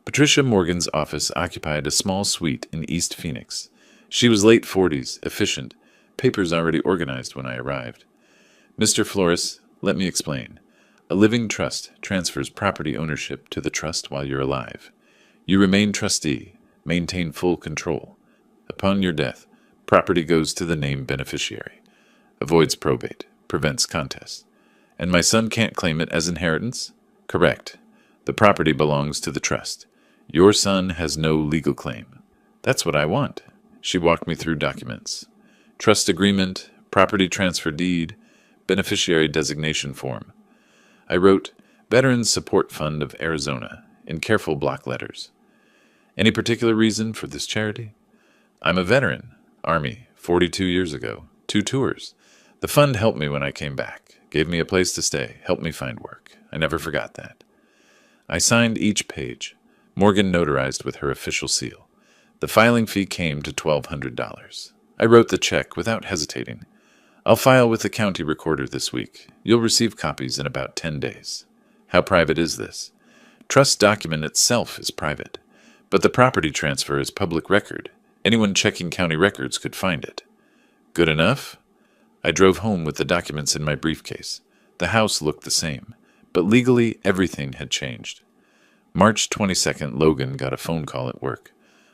Patricia Morgan's office occupied a small suite in East Phoenix. She was late 40s, efficient, papers already organized when I arrived. Mr. Flores, let me explain. A living trust transfers property ownership to the trust while you're alive. You remain trustee, maintain full control. Upon your death, property goes to the named beneficiary. Avoids probate, prevents contest. And my son can't claim it as inheritance? Correct. The property belongs to the trust. Your son has no legal claim. That's what I want. She walked me through documents. Trust agreement, property transfer deed, beneficiary designation form. I wrote, Veterans Support Fund of Arizona, in careful block letters. Any particular reason for this charity? I'm a veteran. Army, 42 years ago. 2 tours. The fund helped me when I came back. Gave me a place to stay, helped me find work. I never forgot that. I signed each page. Morgan notarized with her official seal. The filing fee came to $1,200. I wrote the check without hesitating. I'll file with the county recorder this week. You'll receive copies in about 10 days. How private is this? Trust document itself is private, but the property transfer is public record. Anyone checking county records could find it. Good enough? I drove home with the documents in my briefcase. The house looked the same, but legally everything had changed. March 22nd, Logan got a phone call at work.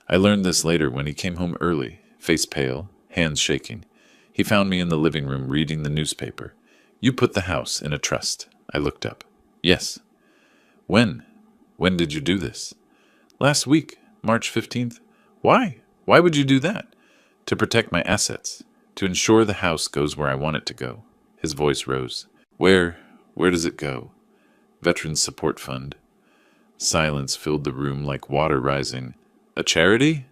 I learned this later when he came home early, face pale, hands shaking. He found me in the living room reading the newspaper. You put the house in a trust. I looked up. Yes. When? When did you do this? Last week, March 15th. Why? Why would you do that? To protect my assets. To ensure the house goes where I want it to go. His voice rose. Where does it go? Veterans Support Fund. Silence filled the room like water rising. A charity?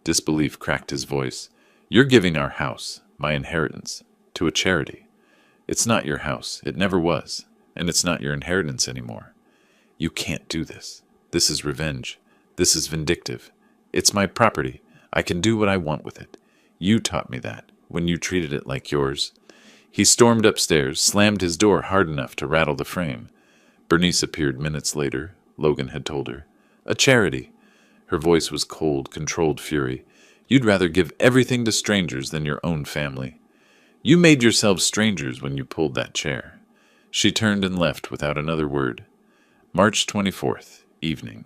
Disbelief cracked his voice. You're giving our house, my inheritance, to a charity. It's not your house. It never was. And it's not your inheritance anymore. You can't do this. This is revenge. This is vindictive. It's my property. I can do what I want with it. You taught me that when you treated it like yours. He stormed upstairs, slammed his door hard enough to rattle the frame. Bernice appeared minutes later, Logan had told her. A charity. Her voice was cold, controlled fury. You'd rather give everything to strangers than your own family. You made yourselves strangers when you pulled that chair. She turned and left without another word. March 24th, evening.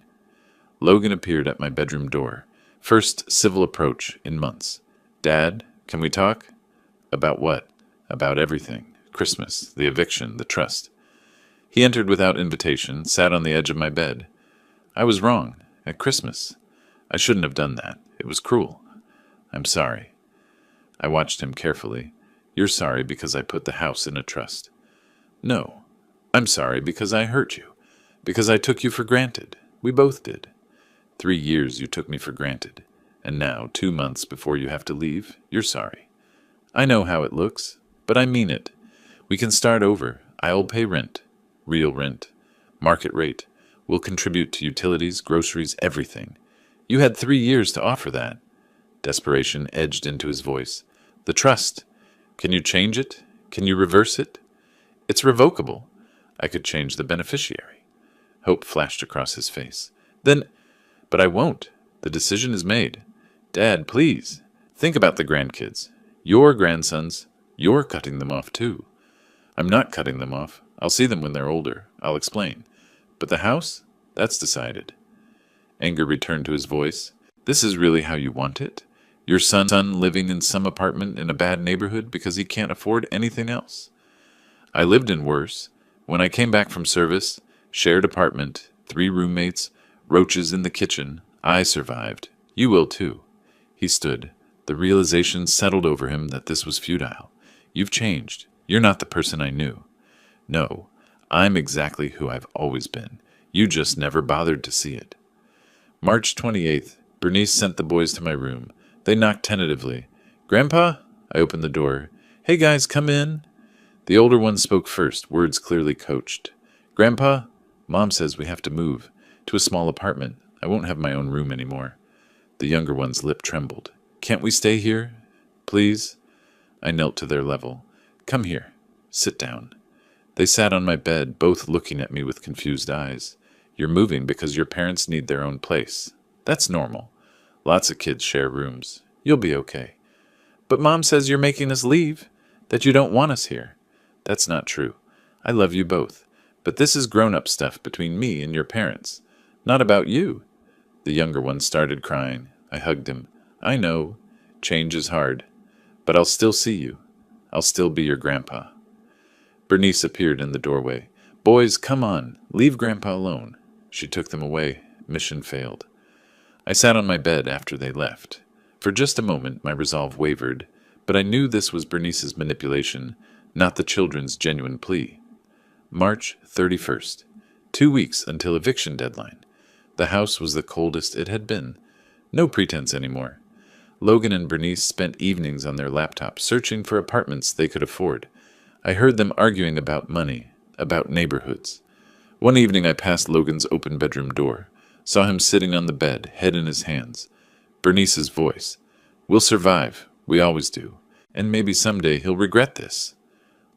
Logan appeared at my bedroom door. First civil approach in months. Dad, can we talk? About what? About everything. Christmas, the eviction, the trust. He entered without invitation, sat on the edge of my bed. I was wrong. At Christmas. I shouldn't have done that. It was cruel. I'm sorry. I watched him carefully. You're sorry because I put the house in a trust. No. I'm sorry because I hurt you. Because I took you for granted. We both did. 3 years you took me for granted. And now, 2 months before you have to leave, you're sorry. I know how it looks, but I mean it. We can start over. I'll pay rent. Real rent. Market rate. We'll contribute to utilities, groceries, everything. You had 3 years to offer that. Desperation edged into his voice. The trust. Can you change it? Can you reverse it? It's revocable. I could change the beneficiary. Hope flashed across his face. Then, but I won't. The decision is made. Dad, please. Think about the grandkids. Your grandsons. You're cutting them off too. I'm not cutting them off. I'll see them when they're older. I'll explain. But the house? That's decided. Anger returned to his voice. This is really how you want it? Your son living in some apartment in a bad neighborhood because he can't afford anything else? I lived in worse. When I came back from service, shared apartment, 3 roommates, roaches in the kitchen, I survived. You will too. He stood. The realization settled over him that this was futile. You've changed. You're not the person I knew. No, I'm exactly who I've always been. You just never bothered to see it. March 28th, Bernice sent the boys to my room. They knocked tentatively. Grandpa? I opened the door. Hey guys, come in. The older one spoke first, words clearly coached. Grandpa? Mom says we have to move. To a small apartment. I won't have my own room anymore. The younger one's lip trembled. Can't we stay here? Please? I knelt to their level. Come here. Sit down. They sat on my bed, both looking at me with confused eyes. You're moving because your parents need their own place. That's normal. Lots of kids share rooms. You'll be okay. But Mom says you're making us leave, that you don't want us here. That's not true. I love you both. But this is grown-up stuff between me and your parents. Not about you. The younger one started crying. I hugged him. I know. Change is hard. But I'll still see you. I'll still be your grandpa. Bernice appeared in the doorway. Boys, come on. Leave Grandpa alone. She took them away. Mission failed. I sat on my bed after they left. For just a moment, my resolve wavered, but I knew this was Bernice's manipulation, not the children's genuine plea. March 31st. 2 weeks until eviction deadline. The house was the coldest it had been. No pretense anymore. Logan and Bernice spent evenings on their laptops searching for apartments they could afford. I heard them arguing about money, about neighborhoods. One evening I passed Logan's open bedroom door, saw him sitting on the bed, head in his hands. Bernice's voice. We'll survive. We always do. And maybe someday he'll regret this.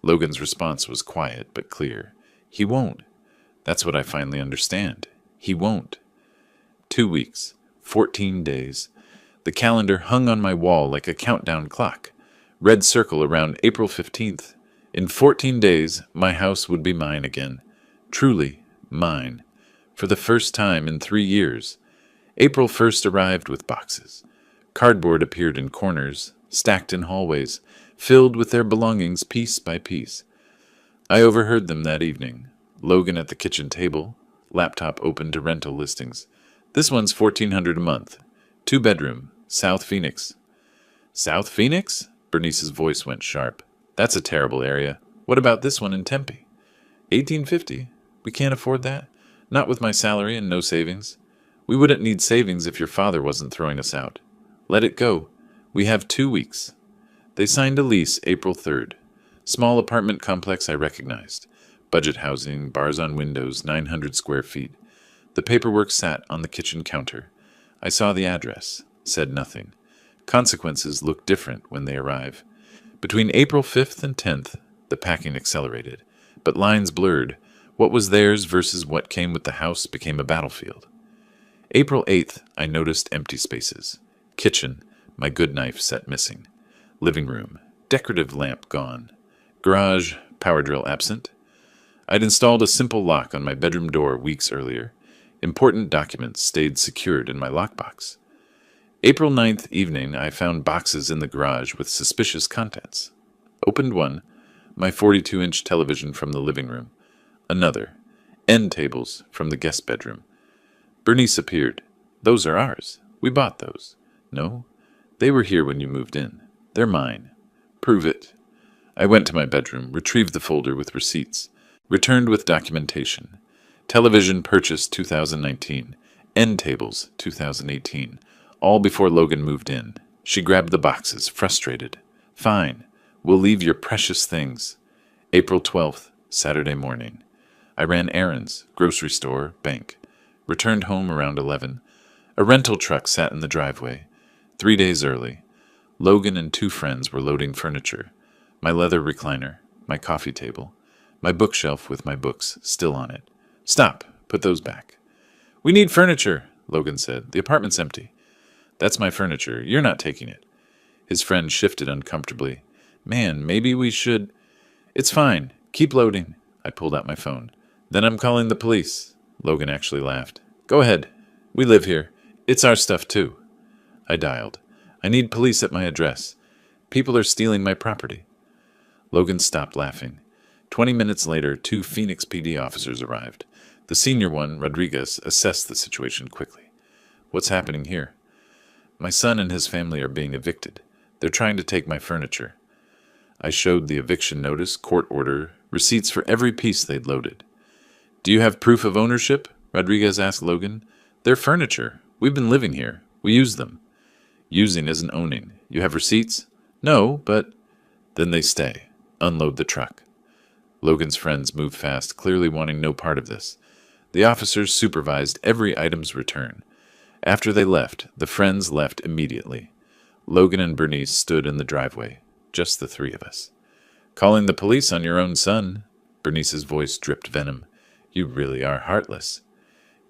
Logan's response was quiet but clear. He won't. That's what I finally understand. He won't. 2 weeks. 14 days. The calendar hung on my wall like a countdown clock. Red circle around April 15th. In 14 days, my house would be mine again. Truly mine. For the first time in 3 years. April 1st arrived with boxes. Cardboard appeared in corners, stacked in hallways, filled with their belongings piece by piece. I overheard them that evening. Logan at the kitchen table, laptop open to rental listings. This one's $1,400 a month. 2-bedroom, South Phoenix. South Phoenix? Bernice's voice went sharp. That's a terrible area. What about this one in Tempe? $1,850. We can't afford that. Not with my salary and no savings. We wouldn't need savings if your father wasn't throwing us out. Let it go. We have 2 weeks. They signed a lease April 3rd. Small apartment complex I recognized. Budget housing, bars on windows, 900 square feet. The paperwork sat on the kitchen counter. I saw the address, said nothing. Consequences look different when they arrive. Between April 5th and 10th, the packing accelerated, but lines blurred. What was theirs versus what came with the house became a battlefield. April 8th, I noticed empty spaces. Kitchen, my good knife set missing. Living room, decorative lamp gone. Garage, power drill absent. I'd installed a simple lock on my bedroom door weeks earlier. Important documents stayed secured in my lockbox. April 9th evening, I found boxes in the garage with suspicious contents. Opened one, my 42-inch television from the living room. Another, end tables from the guest bedroom. Bernice appeared. Those are ours. We bought those. No, they were here when you moved in. They're mine. Prove it. I went to my bedroom, retrieved the folder with receipts, returned with documentation. Television purchased 2019. End tables 2018. All before Logan moved in. She grabbed the boxes, frustrated. Fine. We'll leave your precious things. April 12th, Saturday morning. I ran errands, grocery store, bank. Returned home around 11. A rental truck sat in the driveway. 3 days early. Logan and 2 friends were loading furniture. My leather recliner, my coffee table, my bookshelf with my books still on it. Stop! Put those back. We need furniture, Logan said. The apartment's empty. That's my furniture. You're not taking it. His friend shifted uncomfortably. Man, maybe we should... It's fine. Keep loading. I pulled out my phone. Then I'm calling the police. Logan actually laughed. Go ahead. We live here. It's our stuff, too. I dialed. I need police at my address. People are stealing my property. Logan stopped laughing. 20 minutes later, 2 Phoenix PD officers arrived. The senior one, Rodriguez, assessed the situation quickly. What's happening here? My son and his family are being evicted. They're trying to take my furniture. I showed the eviction notice, court order, receipts for every piece they'd loaded. Do you have proof of ownership? Rodriguez asked Logan. They're furniture. We've been living here. We use them. Using isn't owning. You have receipts? No, but... Then they stay. Unload the truck. Logan's friends moved fast, clearly wanting no part of this. The officers supervised every item's return. After they left, the friends left immediately. Logan and Bernice stood in the driveway, just the 3 of us. Calling the police on your own son. Bernice's voice dripped venom. You really are heartless.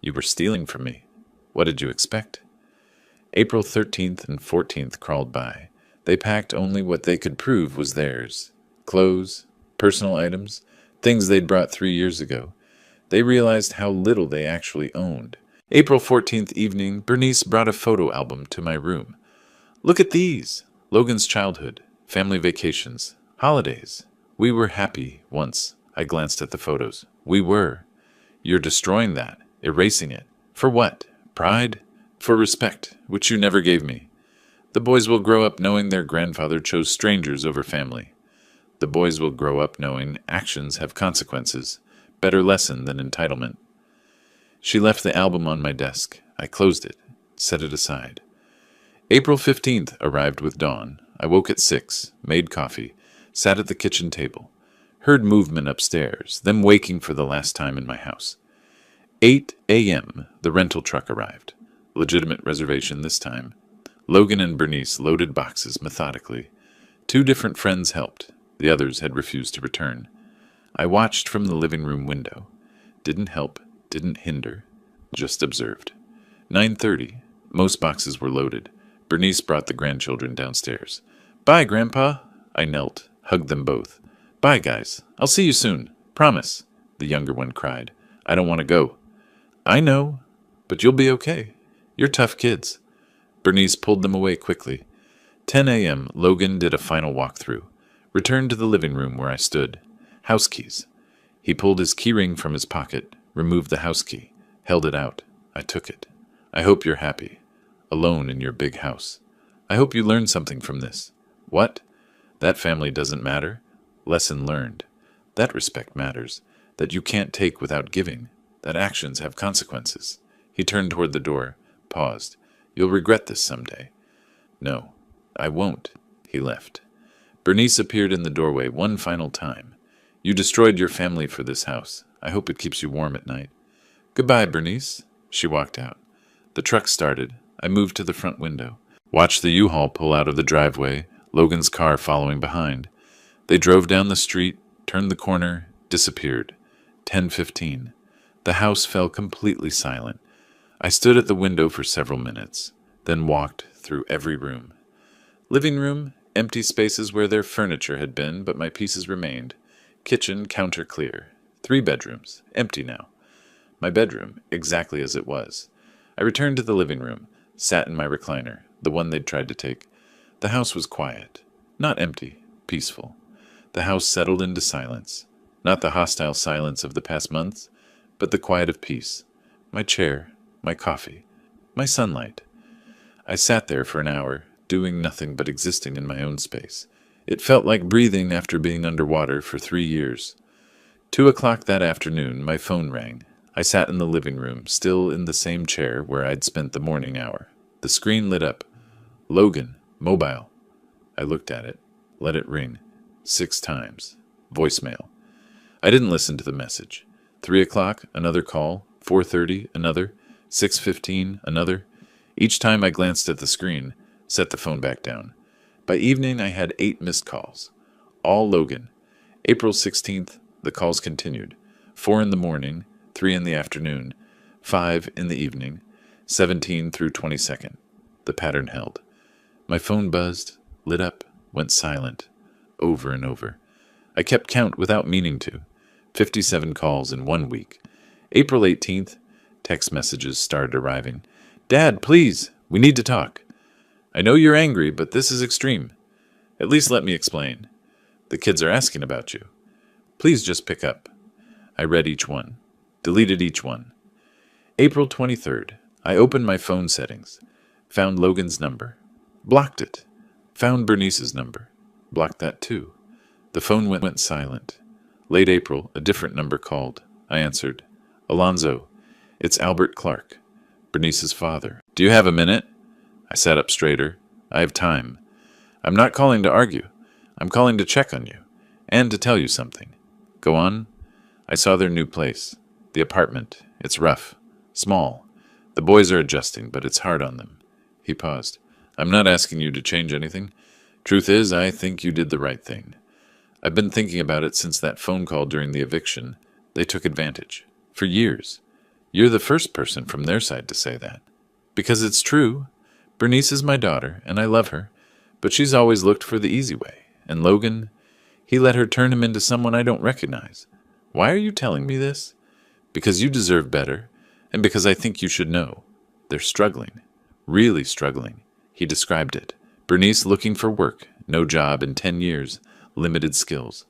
You were stealing from me. What did you expect? April 13th and 14th crawled by. They packed only what they could prove was theirs. Clothes, personal items, things they'd brought 3 years ago. They realized how little they actually owned. April 14th evening, Bernice brought a photo album to my room. Look at these. Logan's childhood, family vacations, holidays. We were happy once. I glanced at the photos. We were. You're destroying that, erasing it. For what? Pride? For respect, which you never gave me. The boys will grow up knowing their grandfather chose strangers over family. The boys will grow up knowing actions have consequences. Better lesson than entitlement. She left the album on my desk. I closed it, set it aside. April 15th arrived with dawn. I woke at 6, made coffee, sat at the kitchen table. Heard movement upstairs, them waking for the last time in my house. 8 a.m., the rental truck arrived. Legitimate reservation this time. Logan and Bernice loaded boxes methodically. 2 different friends helped. The others had refused to return. I watched from the living room window. Didn't help, didn't hinder, just observed. 9:30. Most boxes were loaded. Bernice brought the grandchildren downstairs. Bye, Grandpa. I knelt, hugged them both. Bye, guys. I'll see you soon. Promise. The younger one cried. I don't want to go. I know, but you'll be okay. You're tough kids. Bernice pulled them away quickly. 10 a.m., Logan did a final walkthrough. Returned to the living room where I stood. House keys. He pulled his keyring from his pocket, removed the house key, held it out. I took it. I hope you're happy. Alone in your big house. I hope you learned something from this. What? That family doesn't matter? Lesson learned. That respect matters. That you can't take without giving. That actions have consequences. He turned toward the door, paused. You'll regret this someday. No, I won't. He left. Bernice appeared in the doorway one final time. You destroyed your family for this house. I hope it keeps you warm at night. Goodbye, Bernice. She walked out. The truck started. I moved to the front window. Watched the U-Haul pull out of the driveway, Logan's car following behind. They drove down the street, turned the corner, disappeared. 10:15. The house fell completely silent. I stood at the window for several minutes, then walked through every room. Living room, empty spaces where their furniture had been, but my pieces remained. Kitchen, counter clear. 3 bedrooms, empty now. My bedroom, exactly as it was. I returned to the living room, sat in my recliner, the one they'd tried to take. The house was quiet. Not empty, peaceful. The house settled into silence. Not the hostile silence of the past months, but the quiet of peace. My chair, my coffee, my sunlight. I sat there for an hour, doing nothing but existing in my own space. It felt like breathing after being underwater for 3 years. 2 o'clock that afternoon, my phone rang. I sat in the living room, still in the same chair where I'd spent the morning hour. The screen lit up. Logan, mobile. I looked at it, let it ring. 6 times. Voicemail. I didn't listen to the message. 3 o'clock, another call. 4:30, another. 6:15, another. Each time I glanced at the screen, set the phone back down. By evening, I had 8 missed calls. All Logan. April 16th, the calls continued. 4 in the morning, 3 in the afternoon, 5 in the evening, 17 through 22nd. The pattern held. My phone buzzed, lit up, went silent, over and over. I kept count without meaning to. 57 calls in 1 week. April 18th, text messages started arriving. Dad, please, we need to talk. I know you're angry, but this is extreme. At least let me explain. The kids are asking about you. Please just pick up. I read each one, deleted each one. April 23rd, I opened my phone settings, found Logan's number, blocked it, found Bernice's number, blocked that too. The phone went silent. Late April, a different number called. I answered. Alonzo, it's Albert Clark, Bernice's father. Do you have a minute? I sat up straighter. I have time. I'm not calling to argue. I'm calling to check on you, and to tell you something. Go on. I saw their new place. The apartment. It's rough. Small. The boys are adjusting, but it's hard on them. He paused. I'm not asking you to change anything. Truth is, I think you did the right thing. I've been thinking about it since that phone call during the eviction. They took advantage. For years. You're the first person from their side to say that. Because it's true. Bernice is my daughter, and I love her, but she's always looked for the easy way. And Logan, he let her turn him into someone I don't recognize. Why are you telling me this? Because you deserve better, and because I think you should know. They're struggling. Really struggling. He described it. Bernice looking for work, no job in 10 years, limited skills.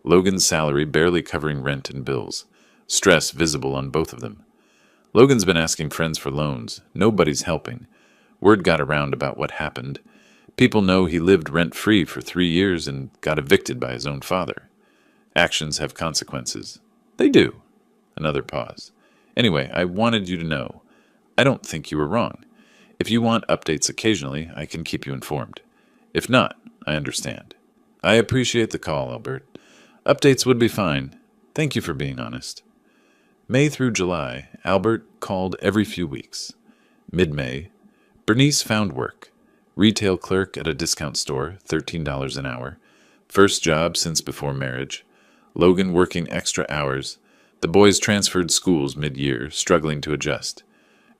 Logan's salary barely covering rent and bills. Stress visible on both of them. Logan's been asking friends for loans. Nobody's helping. Word got around about what happened. People know he lived rent-free for 3 years and got evicted by his own father. Actions have consequences. They do. Another pause. Anyway, I wanted you to know. I don't think you were wrong. If you want updates occasionally, I can keep you informed. If not, I understand. I appreciate the call, Albert. Updates would be fine. Thank you for being honest. May through July, Albert called every few weeks. Mid-May, Bernice found work. Retail clerk at a discount store, $13 an hour. First job since before marriage. Logan working extra hours. The boys transferred schools mid-year, struggling to adjust.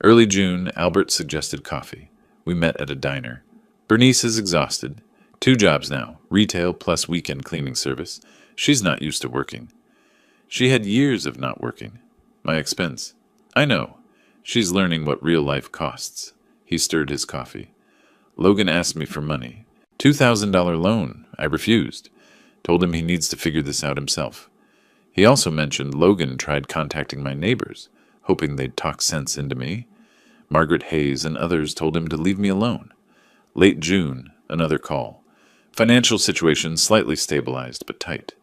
Early June, Albert suggested coffee. We met at a diner. Bernice is exhausted. 2 jobs now, retail plus weekend cleaning service. She's not used to working. She had years of not working. My expense. I know. She's learning what real life costs. He stirred his coffee. Logan asked me for money. $2,000 loan. I refused. Told him he needs to figure this out himself. He also mentioned Logan tried contacting my neighbors, hoping they'd talk sense into me. Margaret Hayes and others told him to leave me alone. Late June, another call. Financial situation slightly stabilized, but tight.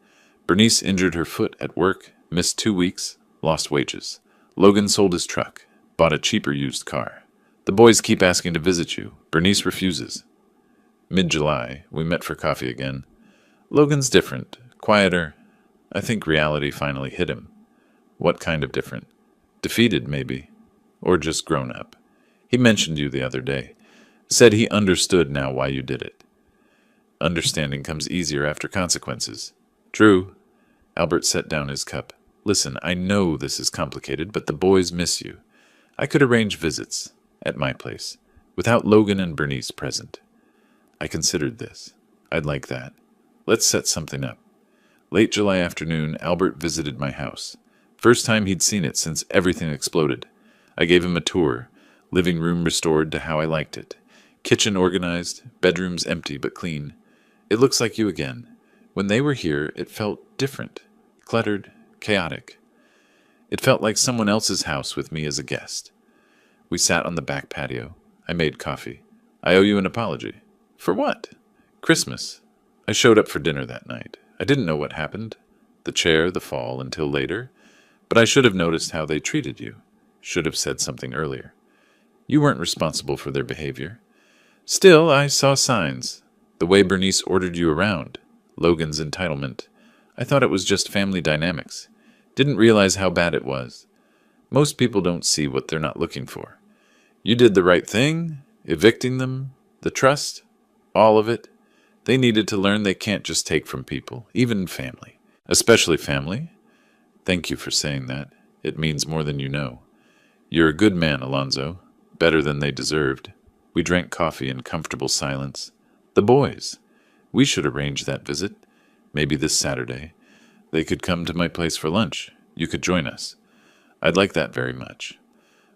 Bernice injured her foot at work, missed 2 weeks, lost wages. Logan sold his truck, bought a cheaper used car. The boys keep asking to visit you. Bernice refuses. Mid-July, we met for coffee again. Logan's different, quieter. I think reality finally hit him. What kind of different? Defeated, maybe. Or just grown up. He mentioned you the other day. Said he understood now why you did it. Understanding comes easier after consequences. True. Albert set down his cup. Listen, I know this is complicated, but the boys miss you. I could arrange visits, at my place, without Logan and Bernice present. I considered this. I'd like that. Let's set something up. Late July afternoon, Albert visited my house. First time he'd seen it since everything exploded. I gave him a tour. Living room restored to how I liked it. Kitchen organized, bedrooms empty but clean. It looks like you again. When they were here, it felt different. Cluttered, chaotic. It felt like someone else's house with me as a guest. We sat on the back patio. I made coffee. I owe you an apology. For what? Christmas. I showed up for dinner that night. I didn't know what happened. The chair, the fall, until later. But I should have noticed how they treated you. Should have said something earlier. You weren't responsible for their behavior. Still, I saw signs. The way Bernice ordered you around. Logan's entitlement. I thought it was just family dynamics. Didn't realize how bad it was. Most people don't see what they're not looking for. You did the right thing, evicting them, the trust, all of it. They needed to learn they can't just take from people, even family. Especially family. Thank you for saying that. It means more than you know. You're a good man, Alonzo. Better than they deserved. We drank coffee in comfortable silence. The boys. We should arrange that visit. Maybe this Saturday. They could come to my place for lunch. You could join us. I'd like that very much.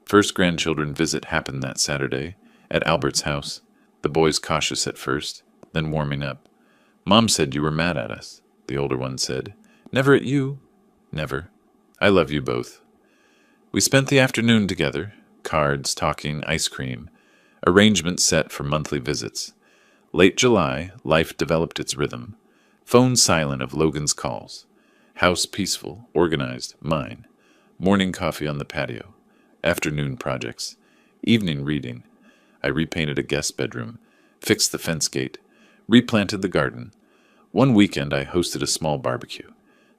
First grandchildren visit happened that Saturday, at Albert's house. The boys cautious at first, then warming up. Mom said you were mad at us, the older one said. Never at you. Never. I love you both. We spent the afternoon together. Cards, talking, ice cream. Arrangements set for monthly visits. Late July, life developed its rhythm. Phone silent of Logan's calls. House peaceful, organized, mine. Morning coffee on the patio. Afternoon projects. Evening reading. I repainted a guest bedroom. Fixed the fence gate. Replanted the garden. One weekend I hosted a small barbecue.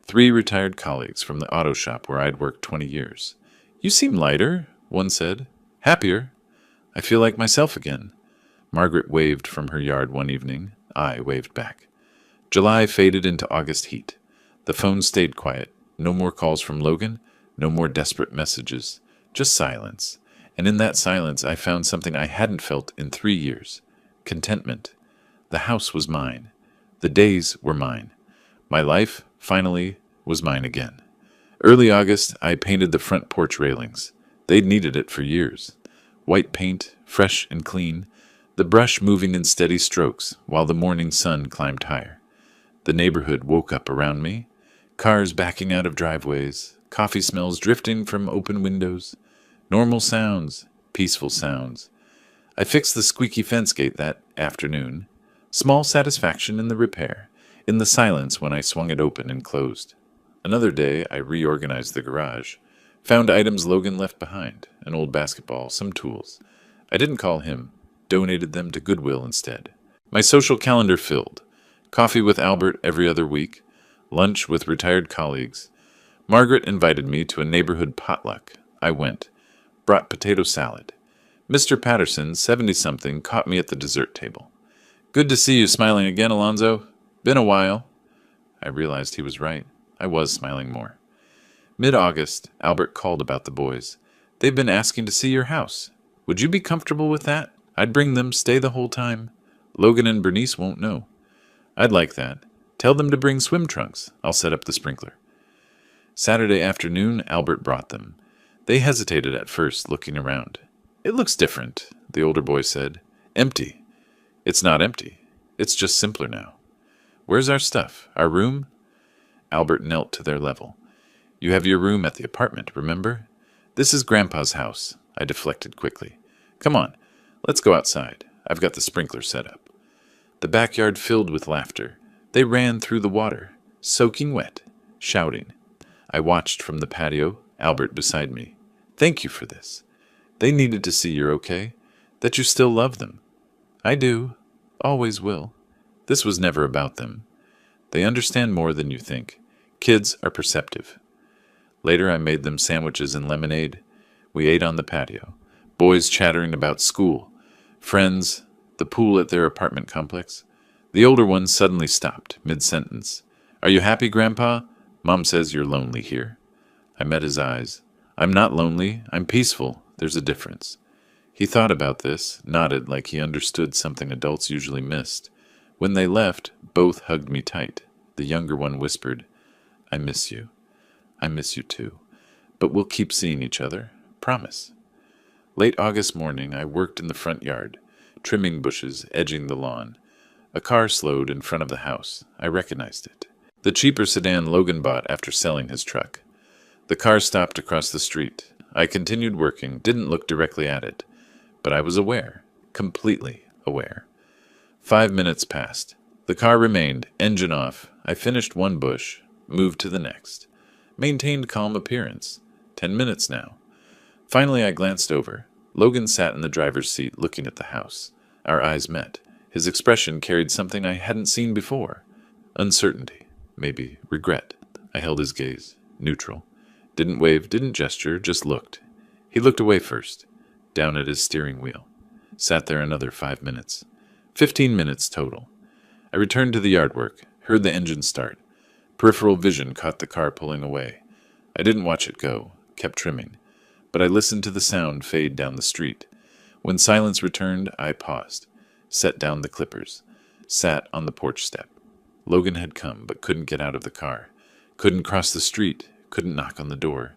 3 retired colleagues from the auto shop where I'd worked 20 years. You seem lighter, one said. Happier. I feel like myself again. Margaret waved from her yard one evening. I waved back. July faded into August heat. The phone stayed quiet. No more calls from Logan. No more desperate messages. Just silence. And in that silence I found something I hadn't felt in 3 years. Contentment. The house was mine. The days were mine. My life, finally, was mine again. Early August, I painted the front porch railings. They'd needed it for years. White paint, fresh and clean, the brush moving in steady strokes while the morning sun climbed higher. The neighborhood woke up around me. Cars backing out of driveways, coffee smells drifting from open windows. Normal sounds, peaceful sounds. I fixed the squeaky fence gate that afternoon. Small satisfaction in the repair, in the silence when I swung it open and closed. Another day, I reorganized the garage. Found items Logan left behind, an old basketball, some tools. I didn't call him, donated them to Goodwill instead. My social calendar filled. Coffee with Albert every other week, lunch with retired colleagues. Margaret invited me to a neighborhood potluck. I went. Brought potato salad. Mr. Patterson, 70-something, caught me at the dessert table. Good to see you smiling again, Alonzo. Been a while. I realized he was right. I was smiling more. Mid-August, Albert called about the boys. They've been asking to see your house. Would you be comfortable with that? I'd bring them, stay the whole time. Logan and Bernice won't know. I'd like that. Tell them to bring swim trunks. I'll set up the sprinkler. Saturday afternoon, Albert brought them. They hesitated at first, looking around. It looks different, the older boy said. Empty. It's not empty. It's just simpler now. Where's our stuff? Our room? Albert knelt to their level. You have your room at the apartment, remember? This is Grandpa's house. I deflected quickly. Come on, let's go outside. I've got the sprinkler set up. The backyard filled with laughter. They ran through the water, soaking wet, shouting. I watched from the patio, Albert beside me. Thank you for this. They needed to see you're okay, that you still love them. I do. Always will. This was never about them. They understand more than you think. Kids are perceptive. Later, I made them sandwiches and lemonade. We ate on the patio. Boys chattering about school, friends, the pool at their apartment complex. The older one suddenly stopped, mid-sentence. "Are you happy, Grandpa? Mom says you're lonely here." I met his eyes. "I'm not lonely. I'm peaceful. There's a difference." He thought about this, nodded like he understood something adults usually missed. When they left, both hugged me tight. The younger one whispered, "I miss you. I miss you too. But we'll keep seeing each other. Promise." Late August morning, I worked in the front yard, trimming bushes, edging the lawn. A car slowed in front of the house. I recognized it. The cheaper sedan Logan bought after selling his truck. The car stopped across the street. I continued working, didn't look directly at it. But I was aware, completely aware. 5 minutes passed. The car remained, engine off. I finished one bush, moved to the next. Maintained calm appearance. 10 minutes now. Finally, I glanced over. Logan sat in the driver's seat looking at the house. Our eyes met. His expression carried something I hadn't seen before. Uncertainty. Maybe regret. I held his gaze. Neutral. Didn't wave, didn't gesture, just looked. He looked away first. Down at his steering wheel. Sat there another 5 minutes. 15 minutes total. I returned to the yard work. Heard the engine start. Peripheral vision caught the car pulling away. I didn't watch it go. Kept trimming. But I listened to the sound fade down the street. When silence returned, I paused. Set down the clippers. Sat on the porch step. Logan had come, but couldn't get out of the car. Couldn't cross the street. Couldn't knock on the door.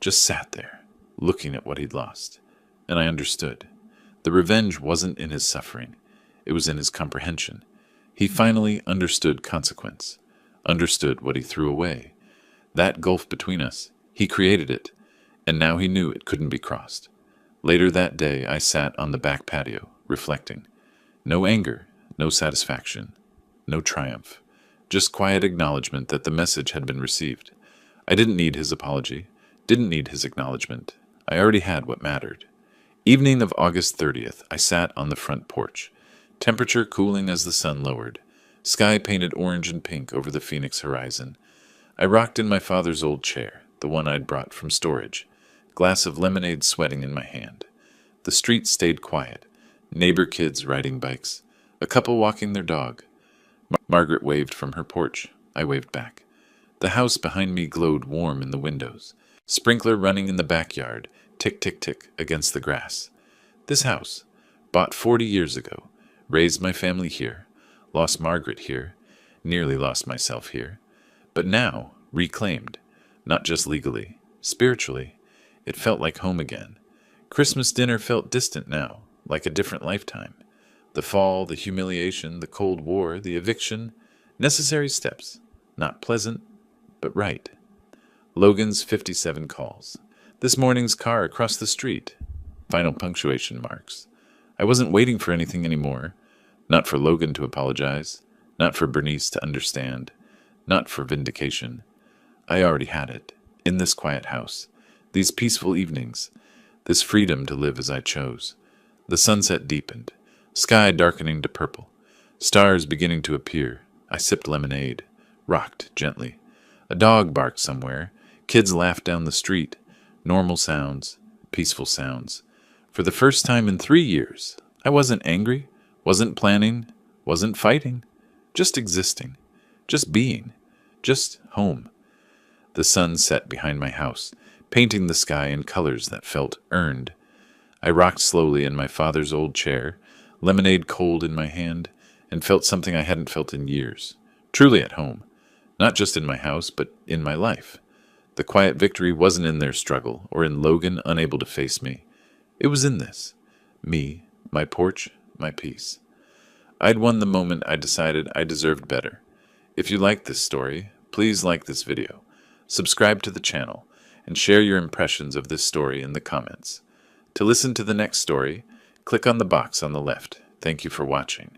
Just sat there, looking at what he'd lost. And I understood. The revenge wasn't in his suffering. It was in his comprehension. He finally understood consequence. Understood what he threw away. That gulf between us, he created it. And now he knew it couldn't be crossed. Later that day, I sat on the back patio, reflecting. No anger, no satisfaction, no triumph. Just quiet acknowledgement that the message had been received. I didn't need his apology, didn't need his acknowledgement. I already had what mattered. Evening of August 30th, I sat on the front porch. Temperature cooling as the sun lowered. Sky painted orange and pink over the Phoenix horizon. I rocked in my father's old chair, the one I'd brought from storage. Glass of lemonade sweating in my hand. The street stayed quiet. Neighbor kids riding bikes. A couple walking their dog. Margaret waved from her porch. I waved back. The house behind me glowed warm in the windows. Sprinkler running in the backyard. Tick, tick, tick against the grass. This house, bought 40 years ago, raised my family here, lost Margaret here, nearly lost myself here, but now reclaimed, not just legally, spiritually. It felt like home again. Christmas dinner felt distant now, like a different lifetime. The fall, the humiliation, the Cold War, the eviction, necessary steps, not pleasant, but right. Logan's 57 calls. This morning's car across the street. Final punctuation marks. I wasn't waiting for anything anymore. Not for Logan to apologize. Not for Bernice to understand. Not for vindication. I already had it. In this quiet house. These peaceful evenings. This freedom to live as I chose. The sunset deepened. Sky darkening to purple. Stars beginning to appear. I sipped lemonade. Rocked gently. A dog barked somewhere. Kids laughed down the street. Normal sounds. Peaceful sounds. For the first time in 3 years, I wasn't angry, wasn't planning, wasn't fighting. Just existing. Just being. Just home. The sun set behind my house, painting the sky in colors that felt earned. I rocked slowly in my father's old chair, lemonade cold in my hand, and felt something I hadn't felt in years. Truly at home. Not just in my house, but in my life. The quiet victory wasn't in their struggle, or in Logan unable to face me. It was in this. Me, my porch, my peace. I'd won the moment I decided I deserved better. If you like this story, please like this video, subscribe to the channel, and share your impressions of this story in the comments. To listen to the next story, click on the box on the left. Thank you for watching.